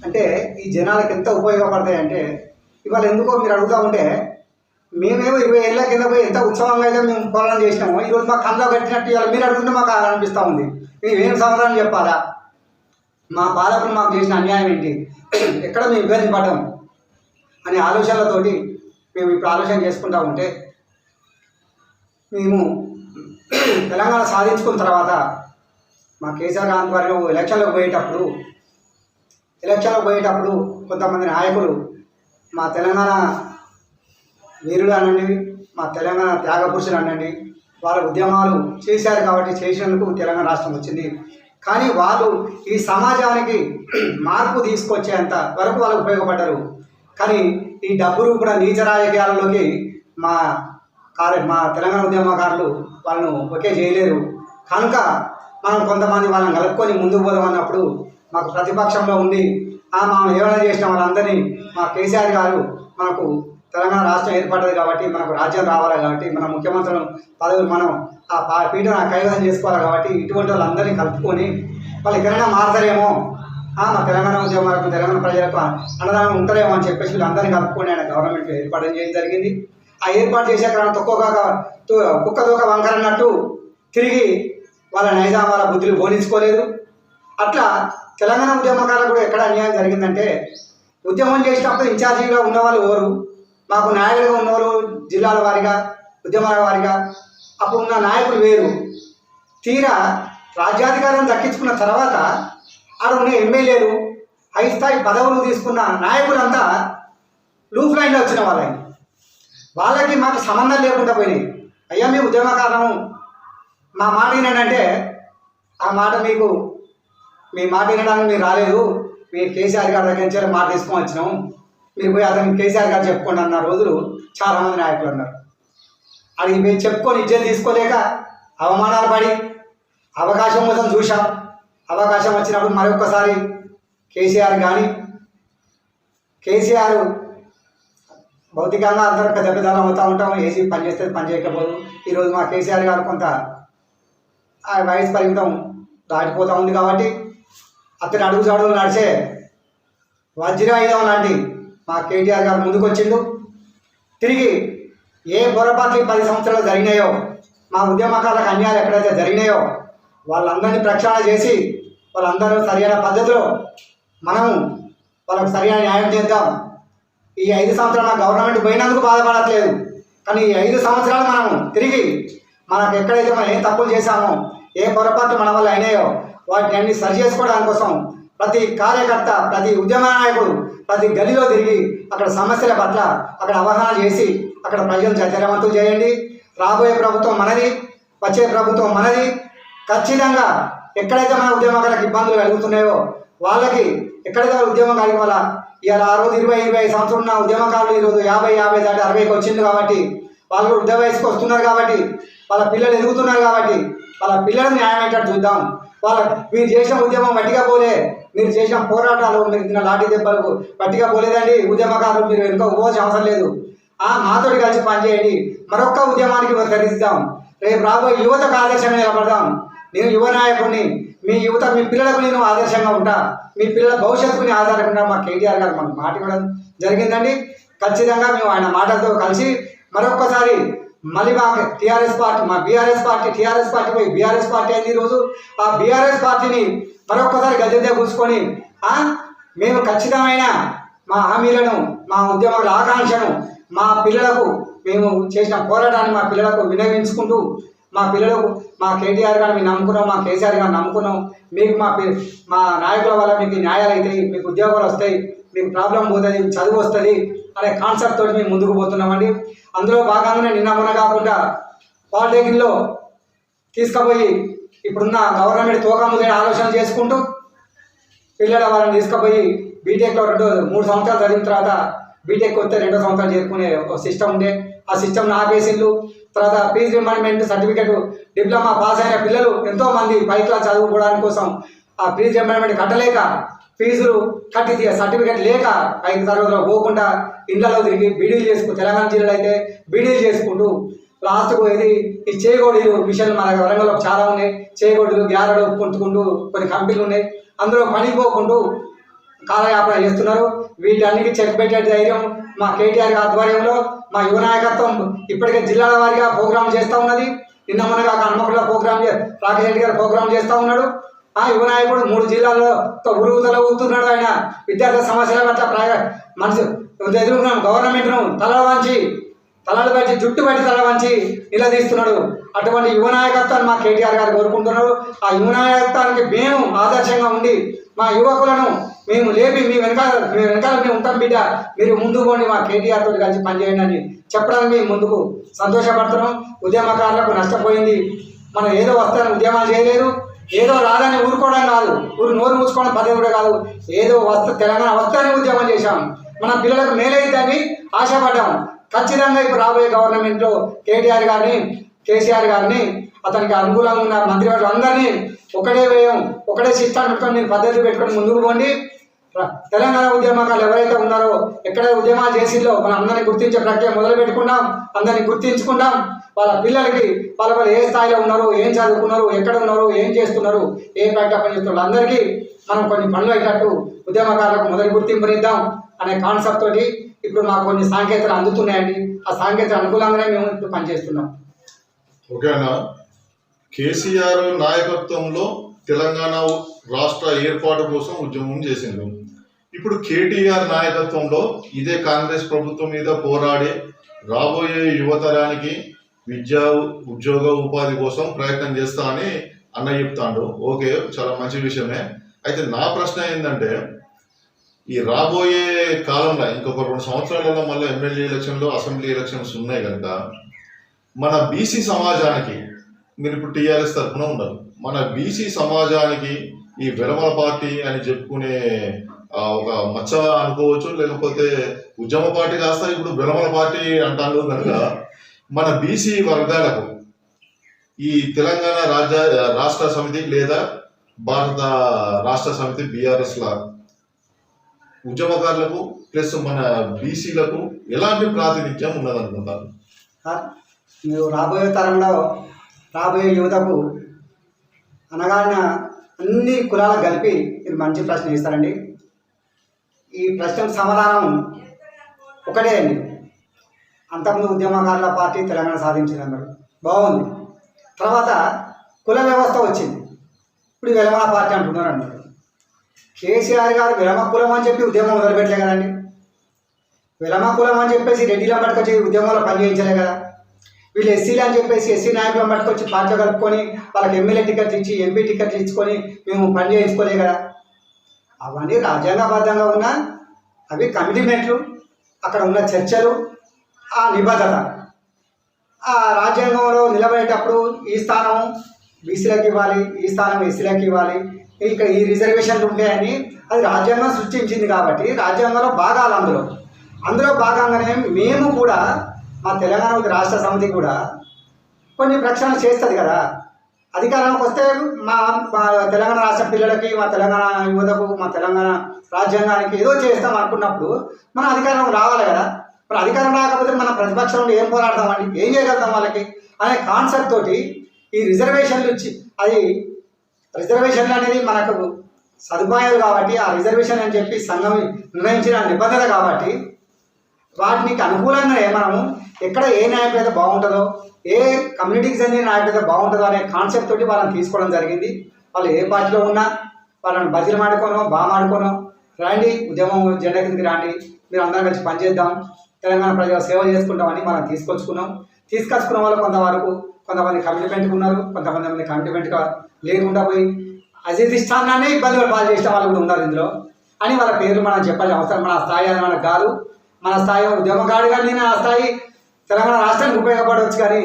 అంటే ఈ జనాలకు ఎంత ఉపయోగపడతాయంటే, ఇవాళ ఎందుకో మీరు అడుగుతూ ఉంటే మేమేమో 20 ఏళ్ళ కింద పోయి ఎంత ఉత్సవంగా అయితే మేము పాలన చేసినామో ఈరోజు మాకు కళ్ళలో కట్టినట్టు ఇవాళ మీరు అడుగుతుంటే మాకు అనిపిస్తూ ఉంది. మేమేం సమాధానం చెప్పాలా? మా పాలకులు మాకు చేసిన అన్యాయం ఏంటి, ఎక్కడ మేము ఇబ్బంది పడ్డాం అనే ఆలోచనలతోటి మేము ఇప్పుడు ఆలోచన చేసుకుంటూ ఉంటే, మేము తెలంగాణ సాధించుకున్న తర్వాత మా కేసీఆర్ ఆధ్వర్యంలో ఎలక్షన్లకు పోయేటప్పుడు కొంతమంది నాయకులు మా తెలంగాణ వీరులు అనండి, మా తెలంగాణ త్యాగ పురుషులు అనండి, వాళ్ళ ఉద్యమాలు చేశారు కాబట్టి చేసినందుకు తెలంగాణ రాష్ట్రం వచ్చింది. కానీ వాళ్ళు ఈ సమాజానికి మార్పు తీసుకొచ్చేంత వరకు వాళ్ళకు ఉపయోగపడ్డారు. కానీ ఈ డబ్బు రూపున నీచ రాజకీయాలలోకి మా తెలంగాణ ఉద్యమకారులు వాళ్ళను ఒకే చేయలేరు. కనుక మనం కొంతమంది వాళ్ళని కలుపుకొని ముందుకు పోదాం అన్నప్పుడు మాకు ప్రతిపక్షంలో ఉండి మనం ఏమైనా చేసిన వాళ్ళందరినీ మా కేసీఆర్ గారు మనకు తెలంగాణ రాష్ట్రం ఏర్పడ్డది కాబట్టి, మనకు రాజ్యం రావాలి కాబట్టి, మన ముఖ్యమంత్రులను పదవులు మనం ఆ పీఠను కైవసం చేసుకోవాలి కాబట్టి ఇటువంటి వాళ్ళందరినీ కలుపుకొని వాళ్ళు ఎక్కడైనా మారతారేమో, మా తెలంగాణ ఉద్యమాలకు తెలంగాణ ప్రజలకు అన్నదానం ఉంటారేమో అని చెప్పేసి వీళ్ళందరినీ కలుపుకొని ఆయన గవర్నమెంట్ ఏర్పాటు చేయడం జరిగింది. ఆ ఏర్పాటు చేసే కారణం కుక్కదోక వంకరన్నట్టు తిరిగి వాళ్ళ నైజాం వాళ్ళ బుద్ధులు బోధించుకోలేదు. అట్లా తెలంగాణ ఉద్యమకారులకు కూడా ఎక్కడ అన్యాయం జరిగిందంటే, ఉద్యమం చేసినప్పుడు ఇన్ఛార్జీగా ఉన్నవాళ్ళు ఎవరు, మాకు నాయకులుగా ఉన్నవాళ్ళు జిల్లాల వారీగా ఉద్యమాల వారీగా అప్పుడు ఉన్న నాయకులు వేరు. తీరా రాజ్యాధికారం దక్కించుకున్న తర్వాత ఆడ ఉన్న ఎమ్మెల్యేలు, హై స్థాయి పదవులు తీసుకున్న నాయకులంతా లూప్ లైన్లో వచ్చిన వాళ్ళకి మాకు సంబంధం లేకుండా పోయినాయి. అయ్యా మీ ఉద్యమకారణము మా మాట వినంటే, ఆ మాట మీ మాట వినడానికి మీరు రాలేదు, మీరు కేసీఆర్ గారి దగ్గర నుంచి మాట తీసుకొని వచ్చినాము, మీరు పోయి అతను కేసీఆర్ గారు చెప్పుకోండి అన్న రోజులు చాలామంది నాయకులు ఉన్నారు. అది మేము చెప్పుకొని ఇజ్జత్ తీసుకోలేక అవమానాలు పడి అవకాశం కోసం చూసాం. అవకాశం వచ్చినప్పుడు మరొకసారి కేసీఆర్ భౌతికంగా అందరూ పెద్ద పెద్దలు అవుతూ ఉంటాం, ఏసీ పని చేస్తే పని చేయకపోదు. ఈరోజు మా కేసీఆర్ గారు కొంత ఆ వయసు పరిమితం దాటిపోతూ ఉంది కాబట్టి అతని అడుగు చాడులు నడిచే వజ్రాయుధం లాంటి మా కేటీఆర్ గారు ముందుకు వచ్చిండు. తిరిగి ఏ పొరపాట్లు 10 సంవత్సరాలు జరిగినాయో, మా ఉద్యమకారులకు అన్యాయాలు ఎక్కడైతే జరిగినాయో వాళ్ళందరినీ ప్రక్షాళన చేసి వాళ్ళందరూ సరైన పద్ధతిలో మనము వాళ్ళకు సరైన న్యాయం చేద్దాం. ఈ 5 సంవత్సరాలు గవర్నమెంట్ పోయినందుకు బాధపడట్లేదు, కానీ ఈ 5 సంవత్సరాలు మనము తిరిగి మనకు ఎక్కడైతే మనం ఏ తప్పులు చేశామో, ఏ పొరపాట్లు మన వల్ల అయినాయో వాటిని అన్ని సరి చేసుకోవడానికి కోసం ప్రతి కార్యకర్త, ప్రతి ఉద్యమ నాయకుడు ప్రతి గదిలో తిరిగి అక్కడ సమస్యల పట్ల అక్కడ అవగాహన చేసి అక్కడ ప్రజలు చైతన్యవంతులు చేయండి. రాబోయే ప్రభుత్వం మనది, వచ్చే ప్రభుత్వం మనది. ఖచ్చితంగా ఎక్కడైతే మన ఉద్యమకారులకు ఇబ్బందులు కలుగుతున్నాయో వాళ్ళకి ఎక్కడైతే ఉద్యమం కలిగి వల్ల ఇవాళ ఆ రోజు 20-25 సంవత్సరాలు ఉన్న ఉద్యమకారులు ఈరోజు 50 దాటి 60కి వచ్చింది కాబట్టి, వాళ్ళు కూడా వృద్ధ వయసుకు వస్తున్నారు కాబట్టి, వాళ్ళ పిల్లలు ఎదుగుతున్నారు కాబట్టి వాళ్ళ పిల్లలకు న్యాయం అయ్యేటట్టు చూద్దాం. మీరు చేసిన ఉద్యమం వట్టిగా పోలే, మీరు చేసిన పోరాటాలు, మీరు తిన్న లాఠీ దెబ్బలకు వట్టిగా పోలేదండి. ఉద్యమకారులు మీరు వెనుక పోవాల్సిన అవసరం లేదు. మాతోటి కలిసి పనిచేయండి, మరొక్క ఉద్యమానికి తెరిద్దాం. రేపు రాబోయే యువతకు ఆదర్శంగా నిలబడదాం. నేను యువ నాయకుడిని, మీ యువత మీ పిల్లలకు నేను ఆదర్శంగా ఉంటా, మీ పిల్లల భవిష్యత్తుకుని ఆధారపడిన మా కేటీఆర్ గారు మనకు మాట ఇవ్వడం జరిగిందండి. ఖచ్చితంగా మేము ఆయన మాటలతో కలిసి మరొక్కసారి మళ్ళీ మా టీఆర్ఎస్ పార్టీ, మా టీఆర్ఎస్ పార్టీ పోయి బీఆర్ఎస్ పార్టీ అయింది. ఈరోజు ఆ బీఆర్ఎస్ పార్టీని మరొక్కసారి గద్దె కూర్చుకొని మేము ఖచ్చితమైన మా హామీలను, మా ఉద్యమాల ఆకాంక్షను మా పిల్లలకు, మేము చేసిన పోరాటాన్ని మా పిల్లలకు వినియోగించుకుంటూ, మా పిల్లలకు మా కేటీఆర్ గారిని మేము నమ్ముకున్నాం, మా కేసీఆర్ గారిని నమ్ముకున్నాం, మీకు మా నాయకుల వల్ల మీకు న్యాయాలు అవుతాయి, మీకు ఉద్యోగాలు వస్తాయి, మీకు ప్రాబ్లం పోతుంది, చదువు వస్తుంది అనే కాన్సెప్ట్ తోటి మేము ముందుకు పోతున్నామండి. అందులో భాగంగానే నిన్న మొన్న కాకుండా పాలిటెక్నిక్లో తీసుకుపోయి ఇప్పుడున్న గవర్నమెంట్ తోకముదే ఆలోచన చేసుకుంటూ పిల్లల వాళ్ళని తీసుకుపోయి బీటెక్లో 3 సంవత్సరాలు చదివిన తర్వాత బీటెక్ వస్తే 2 సంవత్సరాలు చేరుకునే ఒక సిస్టమ్ ఉండే. ఆ సిస్టమ్ను ఆపేసిండ్రు. తర్వాత fee reimbursement certificate diploma pass అయిన పిల్లలు ఎంతోమంది పై క్లాస్ చదువుకోవడానికి కోసం ఆ ఫీజు రింబర్స్మెంట్ కట్టలేక, ఫీజులు కట్టి సర్టిఫికెట్ లేక పైకి తరగతిలో పోకుండా ఇళ్లలో తిరిగి బీడీలు చేసుకుంటూ, తెలంగాణ జిల్లాలో అయితే బీడీలు చేసుకుంటూ లాస్ట్కు ఈ చేగోడీలు మిషన్లు మన వరంగల్లో చాలా ఉన్నాయి. చేగోడీలు, గ్యారెలు పొందుకుంటూ కొన్ని కంపెనీలు ఉన్నాయి. అందులో పనిపోకుండా కాలయాపన చేస్తున్నారు. వీటన్నిటికీ చెక్ పెట్టే ధైర్యం మా కేటీఆర్ ఆధ్వర్యంలో మా యువ నాయకత్వం ఇప్పటికే జిల్లాల వారీగా ప్రోగ్రాం చేస్తూ ఉన్నది. నిన్న మొన్నగా హన్మకొండలో రాకేష్ రెడ్డి గారు ప్రోగ్రాం చేస్తూ ఉన్నాడు. ఆ యువ నాయకుడు 3 జిల్లాల్లో ఉరుగుతల ఊగుతున్నాడు. ఆయన విద్యార్థి సమస్యల పట్ల మనసు ఎదురుకున్నాం. గవర్నమెంట్ను తలలు పట్టి జుట్టు పట్టి తల వంచి నిలదీస్తున్నాడు. అటువంటి యువ నాయకత్వాన్ని మా కేటీఆర్ గారు కోరుకుంటున్నారు. ఆ యువ నాయకత్వానికి మేము ఆదర్శంగా ఉండి మా యువకులను మేము లేపి మీ వెనకాల మేము ఉంటాం బిడ్డ, మీరు ముందుకు పోండి, మా కేటీఆర్ తోటి కలిసి పనిచేయండి అని చెప్పడానికి మేము ముందుకు సంతోషపడుతున్నాం. ఉద్యమకారులకు నష్టపోయింది. మనం ఏదో వస్తాను ఉద్యమాలు చేయలేదు, ఏదో రాదని ఊరుకోవడం కాదు, నోరు మూసుకోవడం పద్ధతి కూడా కాదు. ఏదో తెలంగాణ వస్తానే ఉద్యమం చేశాం, మన పిల్లలకు మేలైందని ఆశపడ్డాం. ఖచ్చితంగా ఇప్పుడు రాబోయే గవర్నమెంట్లో కేటీఆర్ గారిని, కేసీఆర్ గారిని, అతనికి అనుకూలంగా ఉన్న మంత్రివర్గం అందరినీ ఒకటే వ్యయం, ఒకటే సిస్టమ్ పెట్టుకొని మీరు పద్ధతి పెట్టుకొని ముందుకు పోండి. తెలంగాణ ఉద్యమకాలు ఎవరైతే ఉన్నారో, ఎక్కడైతే ఉద్యమాలు చేసిందో మనం అందరినీ గుర్తించే ప్రక్రియ మొదలు పెట్టుకుంటాం. అందరినీ గుర్తించుకుంటాం. వాళ్ళ పిల్లలకి వాళ్ళ ఏ స్థాయిలో ఉన్నారు, ఏం చదువుకున్నారు, ఎక్కడ ఉన్నారు, ఏం చేస్తున్నారు, ఏ బయట పని చేస్తున్నారు, అందరికీ మనం కొన్ని పనులు అయ్యేటట్టు ఉద్యమకారులకు మొదటి గుర్తింపునిద్దాం అనే కాన్సెప్ట్ తోటి ఇప్పుడు మాకు కొన్ని సాంకేతికలు అందుతున్నాయండి. ఆ సాంకేతిక అనుకూలంగానే మేము ఇప్పుడు పనిచేస్తున్నాం. ఓకేనా? కేసీఆర్ నాయకత్వంలో తెలంగాణ రాష్ట్ర ఏర్పాటు కోసం ఉద్యమం చేసిండు. ఇప్పుడు కేటీఆర్ నాయకత్వంలో ఇదే కాంగ్రెస్ ప్రభుత్వం మీద పోరాడి రాబోయే యువతరానికి విద్యా, ఉద్యోగ, ఉపాధి కోసం ప్రయత్నం చేస్తా అని అన్న చెప్తాడు. ఓకే, చాలా మంచి విషయమే. అయితే నా ప్రశ్న ఏంటంటే, ఈ రాబోయే కాలంలో ఇంకొక 2 సంవత్సరాలలో మళ్ళీ ఎమ్మెల్యే ఎలక్షన్లు, అసెంబ్లీ ఎలక్షన్స్ ఉన్నాయి కనుక మన బీసీ సమాజానికి, మీరు ఇప్పుడు టీఆర్ఎస్ తరఫున ఉన్నారు, మన బీసీ సమాజానికి ఈ వెలమల పార్టీ అని చెప్పుకునే ఒక మచ్చ అనుకోవచ్చు, లేకపోతే ఉద్యమ పార్టీ కాస్త ఇప్పుడు వెలమల పార్టీ అంటారు కనుక మన బీసీ వర్గాలకు ఈ తెలంగాణ రాష్ట్ర సమితి లేదా భారత రాష్ట్ర సమితి బీఆర్ఎస్ లా ఉద్యమకారులకు ప్లస్ మన బీసీలకు ఎలాంటి ప్రాతినిధ్యం ఉన్నదనుకుంటారు? మీరు రాబోయే తరంలో రాబోయే యువతకు అనగానే అన్ని కులాలకు కలిపి మీరు మంచి ప్రశ్న ఇస్తారండి. ఈ ప్రశ్నకు సమాధానం ఒకటే అండి. అంతకుముందు ఉద్యమకారుల పార్టీ తెలంగాణ సాధించింది అన్నారు, బాగుంది. తర్వాత కుల వ్యవస్థ వచ్చింది, ఇప్పుడు వెలమల పార్టీ అంటున్నారు అన్నారు. కేసీఆర్ గారు వెలమ కులం అని చెప్పి ఉద్యమం మొదలుపెట్టలే కదండి. వెలమ కులం అని చెప్పేసి రెడ్డిలో పట్టుకొచ్చి ఉద్యమంలో పనిచేయించలే కదా. వీళ్ళు ఎస్సీలు అని చెప్పేసి ఎస్సీ నాయకులను పట్టుకొచ్చి పార్టీలో కలుపుకొని వాళ్ళకి ఎమ్మెల్యే టికెట్ ఇచ్చి, ఎంపీ టికెట్ ఇచ్చుకొని మేము పని చేయించుకోలే కదా. అవన్నీ రాజ్యాంగబద్ధంగా ఉన్న అవి కమిట్మెంట్లు, అక్కడ ఉన్న చర్చలు, ఆ నిబద్ధత. ఆ రాజ్యాంగంలో నిలబడేటప్పుడు ఈ స్థానం బీసీలకు ఇవ్వాలి, ఈ స్థానం ఎస్సీలకు ఇవ్వాలి, ఇక్కడ ఈ రిజర్వేషన్లు ఉంటాయని అది రాజ్యాంగం సృష్టించింది. కాబట్టి రాజ్యాంగంలో భాగాలు అందులో భాగంగానే మేము కూడా మా తెలంగాణ రాష్ట్ర సమితి కూడా కొన్ని ప్రక్షాళన చేస్తుంది కదా. అధికారంలోకి వస్తే మా తెలంగాణ రాష్ట్ర పిల్లలకి, మా తెలంగాణ యువతకు, మా తెలంగాణ రాజ్యాంగానికి ఏదో చేస్తాం అనుకున్నప్పుడు మన అధికారం రావాలి కదా. మరి అధికారం రాకపోతే మన ప్రతిపక్షంలో ఏం పోరాడతామండి, ఏం చేయగలుగుతాం వాళ్ళకి అనే కాన్సెప్ట్ తోటి ఈ రిజర్వేషన్లు ఇచ్చి, అది రిజర్వేషన్లు అనేది మనకు సదుపాయాలు కాబట్టి, ఆ రిజర్వేషన్ అని చెప్పి సంఘం నిర్ణయించిన నిబంధన కాబట్టి వాటికి అనుకూలంగానే మనము ఎక్కడ ఏ నాయకుడు అయితే బాగుంటుందో, ఏ కమ్యూనిటీకి చెందిన నాయకుడు అయితే బాగుంటుందో అనే కాన్సెప్ట్ తోటి వాళ్ళని తీసుకోవడం జరిగింది. వాళ్ళు ఏ పార్టీలో ఉన్నా వాళ్ళని బదిలీ మాడుకోనో బామాడుకోనో రండి, ఉద్యమం జెండా కిందకి రండి, మీరు అందరం కలిసి పనిచేద్దాం, తెలంగాణ ప్రజల సేవ చేసుకుంటామని మనం తీసుకొచ్చుకున్న వాళ్ళు కొంతమంది కమిట్మెంట్గా ఉన్నారు, కొంతమంది కమిట్మెంట్గా లేకుండా పోయి అధిష్టానాన్ని ఇబ్బందులు పాలు చేసిన వాళ్ళు కూడా ఉన్నారు ఇందులో అని వాళ్ళ పేర్లు మనం చెప్పాల్సిన అవసరం మన స్థాయి అని మనకు కాదు. మన స్థాయి ఉద్యమకారుడిగా నేను ఆ స్థాయి తెలంగాణ రాష్ట్రానికి ఉపయోగపడవచ్చు, కానీ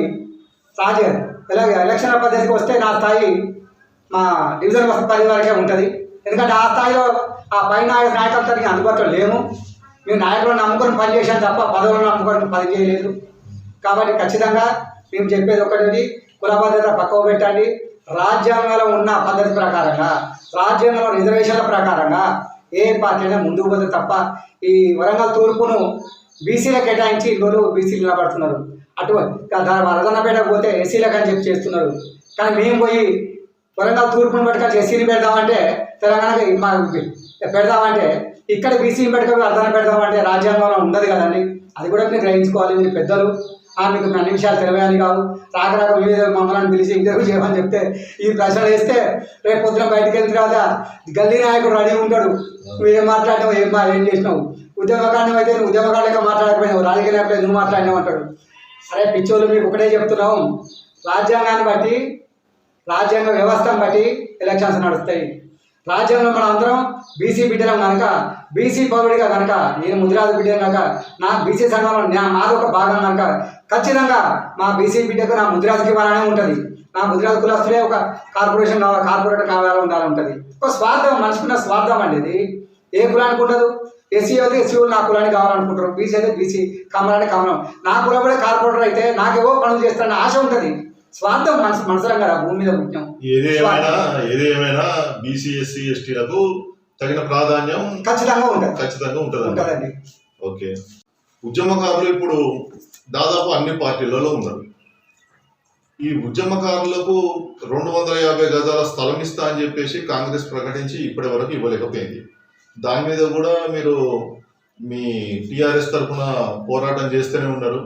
ఎలాగ ఎలక్షన్ పద్ధతికి వస్తే నా స్థాయి మా డివిజన్ పరిధి వరకే ఉంటుంది. ఎందుకంటే ఆ స్థాయిలో ఆ పై నాయకత్వానికి అందుబాటులో లేము. మేము నాయకులను నమ్ముకొని పనిచేసాం తప్ప పదవులను నమ్ముకొని పని చేయలేదు. కాబట్టి ఖచ్చితంగా మేము చెప్పేది ఒకటి, కుల భద్రత పక్కకు పెట్టండి. రాజ్యాంగంలో ఉన్న పద్ధతి ప్రకారంగా, రాజ్యాంగంలో రిజర్వేషన్ల ప్రకారంగా ఏ పార్టీ అయినా ముందుకు పోతే తప్ప ఈ వరంగల్ తూర్పును బీసీలకు కేటాయించి ఇందులో బీసీలు నిలబడుతున్నారు. వరదన్నపేటకు పోతే ఎస్సీలకు అని చెప్పి చేస్తున్నారు. కానీ మేము పోయి వరంగల్ తూర్పును పట్టుకొని ఎస్సీని పెడదామంటే, తెలంగాణకి మా పెడదామంటే, ఇక్కడ బీసీని పెట్టుకొని అర్థన పెడదామంటే రాజ్యాంగంలో ఉండదు కదండి. అది కూడా మీరు గ్రహించుకోవాలి. మీరు పెద్దలు, మీకు అన్ని విషయాలు తెలియాలి కావు. రాక మమ్మల్ని పిలిచి ఇంటర్వ్యూ చేయమని చెప్తే ఈ ప్రశ్నలు వేస్తే రేపు పొద్దున బయటకు వెళ్ళిన తర్వాత గల్లీ నాయకుడు రెడీ ఉంటాడు, నువ్వేం మాట్లాడినావు, ఏం చేసినావు, ఉద్యమకాండం అయితే నువ్వు ఉద్యమకాండంగా మాట్లాడకపోయినావు, రాజకీయ నాయకులు నువ్వు మాట్లాడినావు అంటాడు. సరే పిచ్చోళ్ళు, మీకు ఒకటే చెప్తున్నాం, రాజ్యాంగాన్ని బట్టి, రాజ్యాంగ వ్యవస్థను బట్టి ఎలక్షన్స్ నడుస్తాయి. రాజ్యాంగంలో మనం అందరం బీసీ బిడ్డలం కనుక, బీసీ పౌరుడిగా కనుక, నేను ముదిరాజు బిడ్డ కనుక, నా బీసీ సంఘంలో మాది ఒక భాగం కనుక ఖచ్చితంగా మా బీసీ బిడ్డకు నా ముదిరాజుకి ఇవ్వాలనే ఉంటుంది. నా ముదిరాజు కులస్తులే ఒక కార్పొరేటర్ కావాలని ఉండాలంటుంది. ఒక స్వార్థం, మనుషుకున్న స్వార్థం అండి ఇది. ఏ కులానికి ఉండదు. ఎస్సీ అయితే ఎస్సీ నా కులానికి కావాలనుకుంటారు, బీసీ అయితే బీసీ, కమలానికి కమలం. నా కులం కూడా కార్పొరేటర్ అయితే నాకేవో పనులు చేస్తారని ఆశ ఉంటుంది. స్వార్థం మనసులం కదా, భూమి మీద ముఖ్యం. ఏదేమైనా బీసీ ఎస్సీ ఎస్టీలకు తగిన ప్రాధాన్యం ఖచ్చితంగా ఉంటుందండి. ఓకే, ఉద్యమకారులు ఇప్పుడు దాదాపు అన్ని పార్టీలలో ఉన్నారు. ఈ ఉద్యమకారులకు 250 గజాల స్థలం ఇస్తా అని చెప్పేసి కాంగ్రెస్ ప్రకటించి ఇప్పటి వరకు ఇవ్వలేకపోయింది. దాని మీద కూడా మీరు మీ టీఆర్ఎస్ తరఫున పోరాటం చేస్తూనే ఉన్నారు.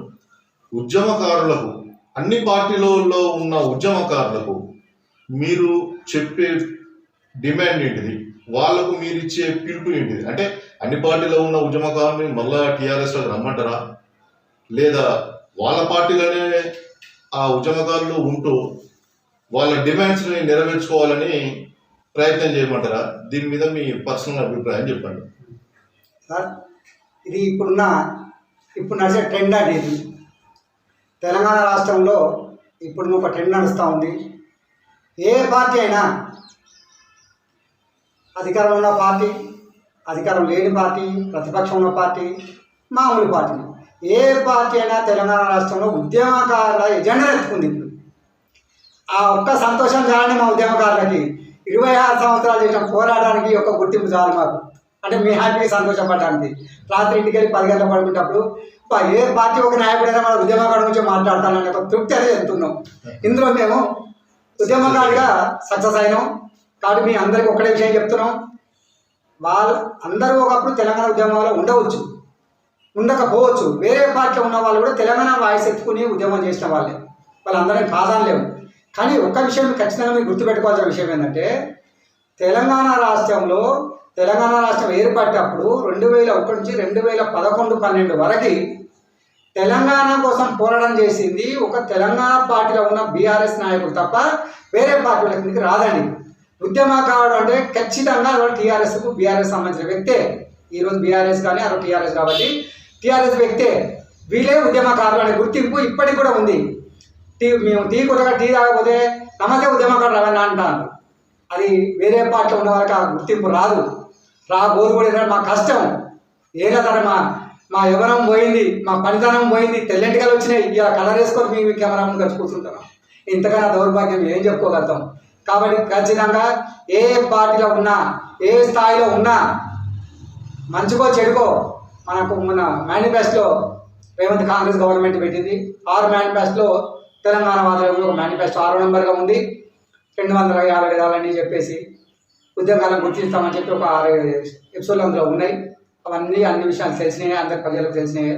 ఉద్యమకారులకు, అన్ని పార్టీలలో ఉన్న ఉద్యమకారులకు మీరు చెప్పే డిమాండ్ ఏంటిది? వాళ్ళకు మీరు ఇచ్చే పిలుపు ఏంటిది? అంటే అన్ని పార్టీలో ఉన్న ఉద్యమకారుని మళ్ళా టీఆర్ఎస్లోకి రమ్మంటారా, లేదా వాళ్ళ పార్టీలోనే ఆ ఉద్యమకారులు ఉంటూ వాళ్ళ డిమాండ్స్ని నెరవేర్చుకోవాలని ప్రయత్నం చేయమంటారా? దీని మీద మీ పర్సనల్ అభిప్రాయం చెప్పండి సార్. ఇది ఇప్పుడు నడిచే ట్రెండ్ అండి. ఇది తెలంగాణ రాష్ట్రంలో ఇప్పుడు ఒక ట్రెండ్ నడుస్తూ ఉంది. ఏ పార్టీ అయినా, అధికారం ఉన్న పార్టీ, అధికారం లేని పార్టీ, ప్రతిపక్షం ఉన్న పార్టీ, మామూలు పార్టీ, ఏ పార్టీ అయినా తెలంగాణ రాష్ట్రంలో ఉద్యమకారుల ఎజెండా ఎత్తుకుంది. ఇప్పుడు ఆ ఒక్క సంతోషం చాలని మా ఉద్యమకారులకి 26 సంవత్సరాలు చేసిన పోరాటానికి ఒక గుర్తింపు చాలు మాకు. అంటే మీ హ్యాపీగా సంతోషపడడానికి రాత్రి ఇంటికి వెళ్ళి 10 గంటలు పడుకునేటప్పుడు ఏ పార్టీ ఒక నాయకుడైనా మన ఉద్యమకారుల గురించి మాట్లాడతానని ఒక తృప్తి అనేది చెప్తున్నాం. ఇందులో మేము ఉద్యమకారుడిగా సక్సెస్ అయినాం. కాబట్టి మీ అందరికీ ఒకటే విషయం చెప్తున్నాం, అందరూ ఒకప్పుడు తెలంగాణ ఉద్యమంలో ఉండవచ్చు, ఉండకపోవచ్చు. వేరే పార్టీలో ఉన్న వాళ్ళు కూడా తెలంగాణ వాయిస్ ఎత్తుకుని ఉద్యమం చేసిన వాళ్ళే, వాళ్ళందరినీ కాదనలేము. కానీ ఒక్క విషయం ఖచ్చితంగా మీరు గుర్తుపెట్టుకోవాల్సిన విషయం ఏంటంటే, తెలంగాణ రాష్ట్రం ఏర్పడ్డప్పుడు 2001 నుంచి 2011-12 వరకు తెలంగాణ కోసం పోరాటం చేసింది ఒక తెలంగాణ పార్టీలో ఉన్న బీఆర్ఎస్ నాయకుడు తప్ప వేరే పార్టీల కిందకి రాదండి. ఉద్యమకారుడు అంటే ఖచ్చితంగా టీఆర్ఎస్కు బీఆర్ఎస్ సంబంధించిన వ్యక్తే. ఈరోజు బీఆర్ఎస్ కానీ ఆ టీఆర్ఎస్ కాబట్టి టీఆర్ఎస్ వ్యక్తే. వీళ్ళే ఉద్యమకారులు అనే గుర్తింపు ఇప్పటికి కూడా ఉంది. మేము టీ కొట్టగా టీ తాగకపోతే నమ్మకే ఉద్యమకారులు అవన్నీ అంటారు. అది వేరే పార్టీలో ఉన్న వాళ్ళకి ఆ గుర్తింపు రాబోదు కూడా. మా కష్టం ఏదో తన మా యవ్వనం పోయింది, మా పనితనం పోయింది, తెల్లంటికలు వచ్చినాయి, ఇలా కలర్ వేసుకొని మేము కెమెరా ముందు కలిసి కూర్చుంటున్నాం. ఇంతకన్నా దౌర్భాగ్యం ఏం చెప్పుకోగలుగుతాం? కాబట్టి ఖచ్చితంగా ఏ పార్టీలో ఉన్నా, ఏ స్థాయిలో ఉన్నా, మంచికో చెడుకో, మన మేనిఫెస్టోలో రేవంత్ కాంగ్రెస్ గవర్నమెంట్ పెట్టింది. 6 మేనిఫెస్టోలో తెలంగాణ వాళ్ళకి ఒక మేనిఫెస్టో 6వ నెంబర్గా ఉంది. 250 గజాలని చెప్పేసి ఉద్యోగాలను గుర్తిస్తామని చెప్పి ఒక 6 ఎపిసోడ్లు అందులో ఉన్నాయి. అన్ని విషయాలు తెలిసినాయి, అందరి ప్రజలకు తెలిసినాయి.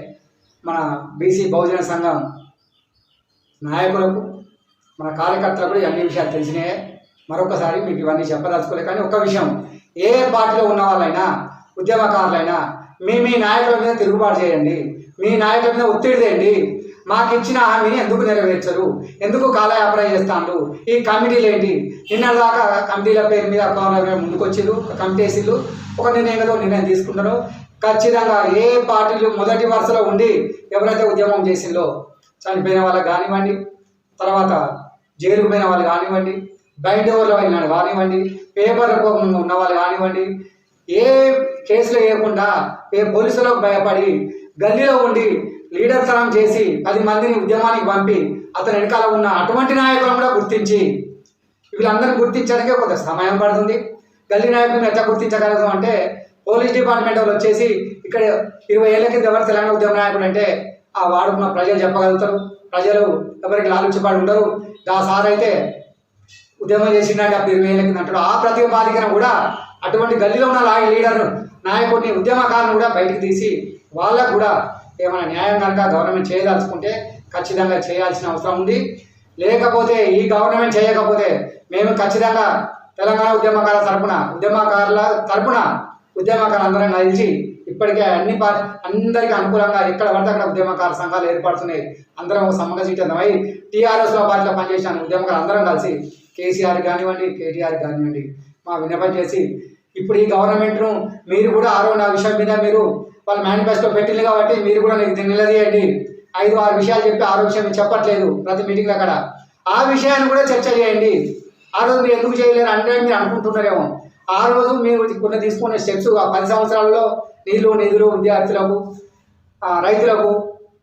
మన బీసీ బహుజన సంఘం నాయకులకు, మన కార్యకర్తలకు అన్ని విషయాలు తెలిసినాయి. మరొకసారి మీకు ఇవన్నీ చెప్పదలుచుకోలేదు. కానీ ఒక్క విషయం, ఏ పార్టీలో ఉన్న వాళ్ళైనా ఉద్యమకారులైనా మీ నాయకుల మీద తిరుగుబాటు చేయండి, మీ నాయకుల మీద ఒత్తిడి చేయండి. మాకు ఇచ్చిన హామీని ఎందుకు నెరవేర్చరు, ఎందుకు కాలయాపన చేస్తాను? ఈ కమిటీలు ఏంటి? నిన్నదాకా కమిటీల పేరు మీద ముందుకు వచ్చిండ్రు, కమిటీ వేసిళ్ళు, ఒక నిర్ణయం తీసుకుంటారు. ఖచ్చితంగా ఏ పార్టీలు మొదటి వరుసలో ఉండి ఎవరైతే ఉద్యమం చేసిందో చనిపోయిన వాళ్ళకి కానివ్వండి, తర్వాత జైలుకు పోయిన వాళ్ళు కానివ్వండి, బయట ఊర్లో అయిన కానివ్వండి, పేపర్ ఉన్న వాళ్ళు కానివ్వండి, ఏ కేసులు వేయకుండా పోలీసులకు భయపడి గల్లీలో ఉండి లీడర్ తరం చేసి 10 మందిని ఉద్యమానికి పంపి అతని వెనకాల ఉన్న అటువంటి నాయకులను కూడా గుర్తించి, వీళ్ళందరినీ గుర్తించడానికి కొంత సమయం పడుతుంది. గల్లీ నాయకులను ఎట్లా గుర్తించగలుగుతాం అంటే, పోలీస్ డిపార్ట్మెంట్ వాళ్ళు వచ్చేసి ఇక్కడ 20 ఏళ్ళ కింద ఎవరు తెలంగాణ ఉద్యమ నాయకుడు అంటే ఆ వాడుకున్న ప్రజలు చెప్పగలుగుతారు. ప్రజలు ఎవరికి లాలుచిపాడు ఉండరు. ఆ సార్ అయితే ఉద్యమం చేసిందంటే అప్పుడు 20 ఏళ్ళ కింద అంటాడు. ఆ ప్రతిపాదికన కూడా అటువంటి గల్లీలో ఉన్న లీడర్ నాయకుడిని ఉద్యమకారుని కూడా బయటికి తీసి వాళ్ళకు కూడా ఏమైనా న్యాయం కనుక గవర్నమెంట్ చేయదలుచుకుంటే ఖచ్చితంగా చేయాల్సిన అవసరం ఉంది. లేకపోతే ఈ గవర్నమెంట్ చేయకపోతే మేము ఖచ్చితంగా తెలంగాణ ఉద్యమకారుల తరపున ఉద్యమకారులందరం కలిసి ఇప్పటికే అందరికీ అనుకూలంగా ఎక్కడ పడితే అక్కడ ఉద్యమకార సంఘాలు ఏర్పడుతున్నాయి. అందరం సమగసిద్ధమై టీఆర్ఎస్లో పార్టీలో పనిచేసిన ఉద్యమకారులు అందరం కలిసి కేసీఆర్ కానివ్వండి, కేటీఆర్ కానివ్వండి మా విన్నపం చేసి, ఇప్పుడు ఈ గవర్నమెంట్ను మీరు కూడా ఆ విషయం మీద మీరు వాళ్ళ మేనిఫెస్టో పెట్టింది కాబట్టి మీరు కూడా నిలదీయండి. 5-6 విషయాలు చెప్పి 6 విషయం చెప్పట్లేదు ప్రతి మీటింగ్లో అక్కడ. ఆ విషయాన్ని కూడా చర్చ చేయండి. ఆ రోజు మీరు ఎందుకు చేయలేరు అంటే మీరు అనుకుంటున్నారేమో. ఆ రోజు మీరు కొన్ని తీసుకునే స్టెప్స్ ఆ 10 సంవత్సరాల్లో నిధులు విద్యార్థులకు, రైతులకు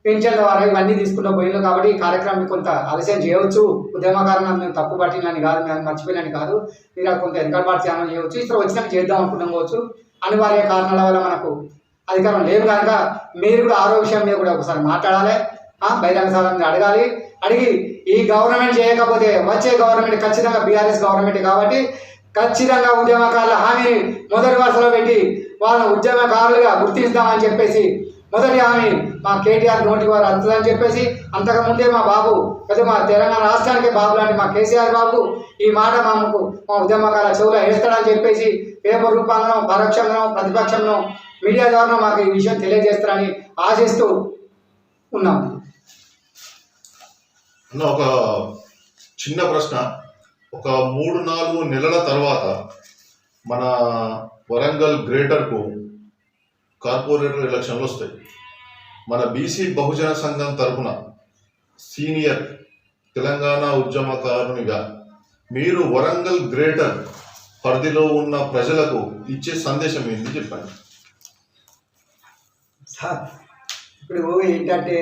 పెన్షన్ల ద్వారా ఇవన్నీ తీసుకుంటూ పోయినారు. కాబట్టి ఈ కార్యక్రమం కొంత ఆలస్యం చేయవచ్చు. ఉద్యమకారణం మేము తప్పు పట్టినని కాదు, మేము మర్చిపోయినని కాదు, మీరు కొంత వెనకబాటు ధ్యానం చేయవచ్చు. ఇక్కడ వచ్చినాక చేద్దాం అనుకున్నాం కావచ్చు. అనివార్య కారణాల వల్ల మనకు అధికారం లేదు కనుక మీరు కూడా ఆరో విషయం మీద కూడా ఒకసారి మాట్లాడాలి, బహిరంగ సభ మీద అడిగి ఈ గవర్నమెంట్ చేయకపోతే వచ్చే గవర్నమెంట్ ఖచ్చితంగా బీఆర్ఎస్ గవర్నమెంట్ కాబట్టి ఖచ్చితంగా ఉద్యమకారుల హామీని మొదటి వరుసలో పెట్టి వాళ్ళ ఉద్యమకారులుగా గుర్తిస్తామని చెప్పేసి మొదటి హామీ మా కేటీఆర్ నోటికి వారు వస్తుందని చెప్పేసి, అంతకుముందే మా బాబు మా తెలంగాణ రాష్ట్రానికి బాబు లాంటి మా కేసీఆర్ బాబు ఈ మాట మా ఉద్యమకారుల చెవులో వేస్తాడని చెప్పేసి పేపర్ రూపంలో పరోక్షంలో ప్రతిపక్షంలో మీడియా ద్వారా మాకు ఈ విషయం తెలియజేస్తారని ఆశిస్తూ ఉన్నాం. ఒక చిన్న ప్రశ్న, ఒక 3-4 నెలల తర్వాత మన వరంగల్ గ్రేటర్కు కార్పొరేటర్ ఎలక్షన్లు వస్తాయి. మన బీసీ బహుజన సంఘం తరఫున సీనియర్ తెలంగాణ ఉద్యమకారునిగా మీరు వరంగల్ గ్రేటర్ పరిధిలో ఉన్న ప్రజలకు ఇచ్చే సందేశం ఏంటి చెప్పండి. సార్, ఇప్పుడు ఏంటంటే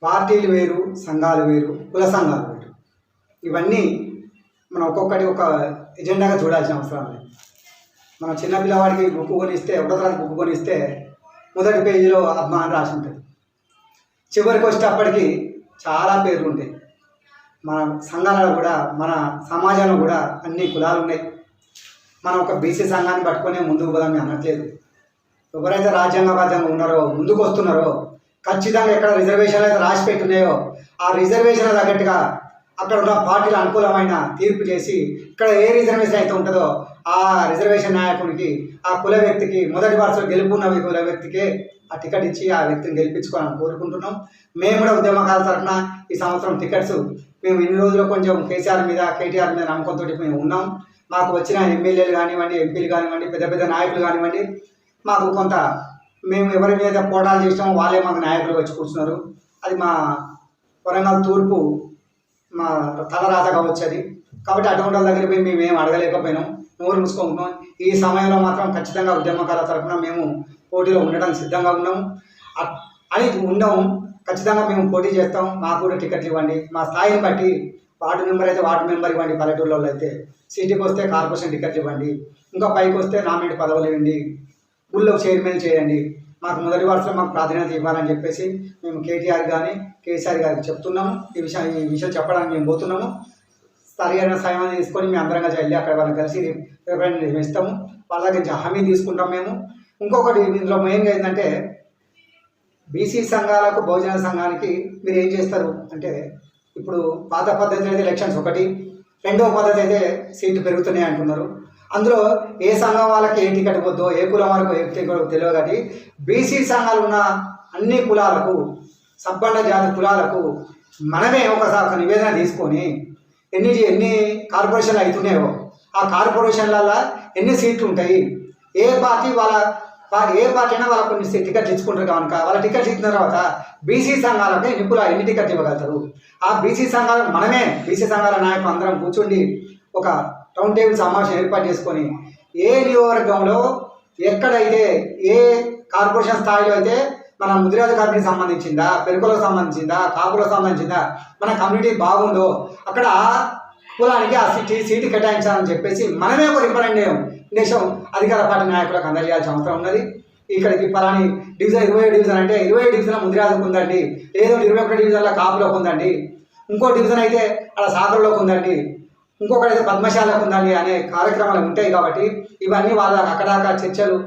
పార్టీలు వేరు, సంఘాలు వేరు, కుల సంఘాలు వేరు. ఇవన్నీ మనం ఒక్కొక్కటి ఒక ఎజెండాగా చూడాల్సిన అవసరం లేదు. మనం చిన్నపిల్లవాడికి బుక్ కొనిస్తే, 1వ తరగతి బుక్ కొనిస్తే మొదటి పేజీలో అమ్మ అని రాసి ఉంటుంది. చివరికి వచ్చేటప్పటికి చాలా పేర్లు ఉంటాయి. మన సంఘాలలో కూడా, మన సమాజంలో కూడా అన్ని కులాలు ఉన్నాయి. మనం ఒక బీసీ సంఘాన్ని పట్టుకొని ముందుకు పోదామని అనట్లేదు. ఎవరైతే రాజ్యాంగబద్ధంగా ఉన్నారో, ముందుకు వస్తున్నారో, ఖచ్చితంగా ఎక్కడ రిజర్వేషన్లు అయితే రాసి పెట్టున్నాయో ఆ రిజర్వేషన్ల తగ్గట్టుగా అక్కడ ఉన్న పార్టీలు అనుకూలమైన తీర్పు చేసి ఇక్కడ ఏ రిజర్వేషన్ అయితే ఉంటుందో ఆ రిజర్వేషన్ నాయకుడికి, ఆ కుల వ్యక్తికి, మొదటి వరుసలో గెలుపున్న కుల వ్యక్తికి ఆ టికెట్ ఇచ్చి ఆ వ్యక్తిని గెలిపించుకోవాలని కోరుకుంటున్నాం. మేము కూడా ఉద్యమకారుల తరఫున ఈ సంవత్సరం టికెట్స్ మేము ఇన్ని రోజులు కొంచెం కేసీఆర్ మీద, కేటీఆర్ మీద నమ్మకంతో మేము ఉన్నాం. మాకు వచ్చిన ఎమ్మెల్యేలు కానివ్వండి, ఎంపీలు కానివ్వండి, పెద్ద పెద్ద నాయకులు కానివ్వండి, మాకు కొంత మేము ఎవరి మీద పోరాటాలు చేసినామో వాళ్ళే మాకు నాయకులు వచ్చి కూర్చున్నారు. అది మా వరంగల్ తూర్పు మా తలరాత కావచ్చు అది. కాబట్టి అటువంటి వాళ్ళ దగ్గర పోయి మేము ఏం అడగలేకపోయినాం, నోరు మూసుకుంటున్నాం. ఈ సమయంలో మాత్రం ఖచ్చితంగా ఉద్యమకారుల తరఫున మేము పోటీలో ఉండడానికి సిద్ధంగా ఉన్నాము అని ఉన్నాము. ఖచ్చితంగా మేము పోటీ చేస్తాం. మాకు కూడా టికెట్లు ఇవ్వండి. మా స్థాయిని బట్టి వార్డు మెంబర్ అయితే వార్డు మెంబర్ ఇవ్వండి, పల్లెటూళ్ళలో అయితే సిటీకి వస్తే కార్పొరేషన్ టికెట్లు ఇవ్వండి, ఇంకా పైకి వస్తే నామినేట్ పదవులు ఇవ్వండి, ఊళ్ళో చైర్మన్ చేయండి. మాకు మొదటి వరుసలో మాకు ప్రాధాన్యత ఇవ్వాలని చెప్పేసి మేము కేటీఆర్ కానీ కేసీఆర్ గారికి చెప్తున్నాము. ఈ విషయం చెప్పడానికి మేము పోతున్నాము. సరైన సమయం తీసుకొని మేము అందరంగా వెళ్ళి అక్కడ వాళ్ళని కలిసి రిప్రజెంటేషన్ ఇస్తాము. వాళ్ళ దగ్గర హామీ తీసుకుంటాం మేము. ఇంకొకటి ఇందులో మెయిన్గా ఏంటంటే బీసీ సంఘాలకు, బహుజన సంఘానికి మీరు ఏం చేస్తారు అంటే, ఇప్పుడు పాత పద్ధతి అయితే ఎలక్షన్స్ ఒకటి, రెండవ పద్ధతి అయితే సీట్లు పెరుగుతున్నాయి అంటున్నారు. అందులో ఏ సంఘం వాళ్ళకి ఏ టికెట్ పోద్దో, ఏ కులం వాళ్ళకు ఏ టికెట్ తెలియదు. కానీ బీసీ సంఘాలు ఉన్న అన్ని కులాలకు, సబ్బండ జాతి కులాలకు మనమే ఒకసారి ఒక నివేదన తీసుకొని ఎన్ని కార్పొరేషన్లు అవుతున్నాయో ఆ కార్పొరేషన్లలో ఎన్ని సీట్లు ఉంటాయి, ఏ పార్టీ అయినా వాళ్ళకు కొన్ని టికెట్లు ఇచ్చుకుంటారు కనుక వాళ్ళ టికెట్లు ఇచ్చిన తర్వాత బీసీ సంఘాలకు ఎన్ని టికెట్లు ఇవ్వగలుగుతారు. ఆ బీసీ సంఘాలకు మనమే బీసీ సంఘాల నాయకులు అందరం కూర్చుండి ఒక రౌండ్ టేబుల్ సమావేశం ఏర్పాటు చేసుకొని ఏ నియోజకవర్గంలో ఎక్కడైతే ఏ కార్పొరేషన్ స్థాయిలో అయితే మన ముదిరాజు కమ్యూనిటీకి సంబంధించిందా, పెరుకులకు సంబంధించిందా, కాపులకు సంబంధించిందా, మన కమ్యూనిటీ బాగుందో అక్కడ కులానికి ఆ సీటు కేటాయించాలని చెప్పేసి మనమే ఒక రిప్రజెంటేషన్ అధికార పార్టీ నాయకులకు అందజేయాల్సిన అవసరం ఉన్నది. ఇక్కడికి పలాని డివిజన్ 27 డివిజన్ అంటే 27 డివిజన్ ముదిరాజుకు ఉందండి, లేదో 21 డివిజన్లో కాపులోకి ఉందండి, ఇంకో డివిజన్ అయితే అక్కడ సాగర్లోకి ఉందండి, ఇంకొకటి అయితే పద్మశాలకు ఉందండి అనే కార్యక్రమాలు ఉంటాయి. కాబట్టి ఇవన్నీ వాళ్ళ అక్కడాక చర్చలు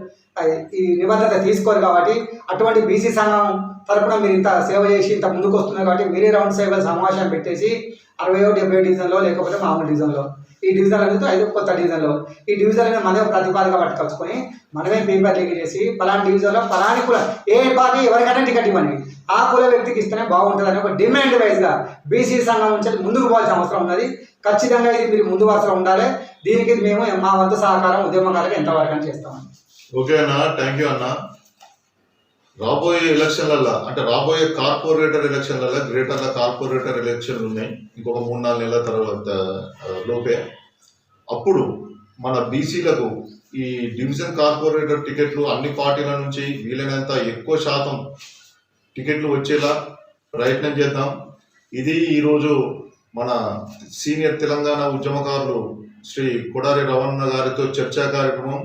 ఈ నిబద్ధత తీసుకోరు. కాబట్టి అటువంటి బీసీ సంఘం తరపున మీరు ఇంత సేవ చేసి ఇంత ముందుకు వస్తున్నారు కాబట్టి మీరే రౌండ్ సేవల సమావేశం పెట్టేసి 60 70 డివిజన్లో లేకపోతే మామూలు డివిజన్లో ఈ డివిజన్ అనేది 5 కొత్త డివిజన్లో ఈ డివిజన్ మనమే ప్రతిపాదిక పట్టుకొచ్చుకొని మనమే పేపర్ లీక్ చేసి పలానా డివిజన్లో పలాని కుల ఏ పార్టీ ఎవరికైనా టికెట్ ఇవ్వండి, ఆ కుల వ్యక్తికి ఇస్తేనే బాగుంటుందని ఒక డిమాండ్ వైజ్గా బీసీ సంఘం నుంచి ముందుకు పోవాల్సిన అవసరం ఉన్నది. ఖచ్చితంగా ఇది మీరు ముందు వరుసలో ఉండాలి. దీనికి మేము మా వంతు సహకారం ఉద్యమకారులకు ఎంతవరకు అని చేస్తామని. ఓకే అన్న, థ్యాంక్ యూ అన్న. రాబోయే ఎలక్షన్లలో అంటే రాబోయే కార్పొరేటర్ ఎలక్షన్లలో గ్రేటర్ల కార్పొరేటర్ ఎలక్షన్లు ఉన్నాయి ఇంకొక 3-4 నెలల తర్వాత లోపే. అప్పుడు మన బీసీలకు ఈ డివిజన్ కార్పొరేటర్ టికెట్లు అన్ని పార్టీల నుంచి వీలైనంత ఎక్కువ శాతం టికెట్లు వచ్చేలా ప్రయత్నం చేద్దాం. ఇది ఈరోజు మన సీనియర్ తెలంగాణ ఉద్యమకారులు శ్రీ కొడారి రవణ గారితో చర్చా కార్యక్రమం.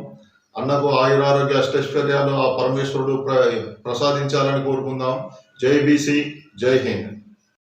అన్నకు ఆయురారోగ్య అష్టైశ్వర్యాలు ఆ పరమేశ్వరుడు ప్రసాదించాలని కోరుకుందాం. జై బీసీ, జై హింద్.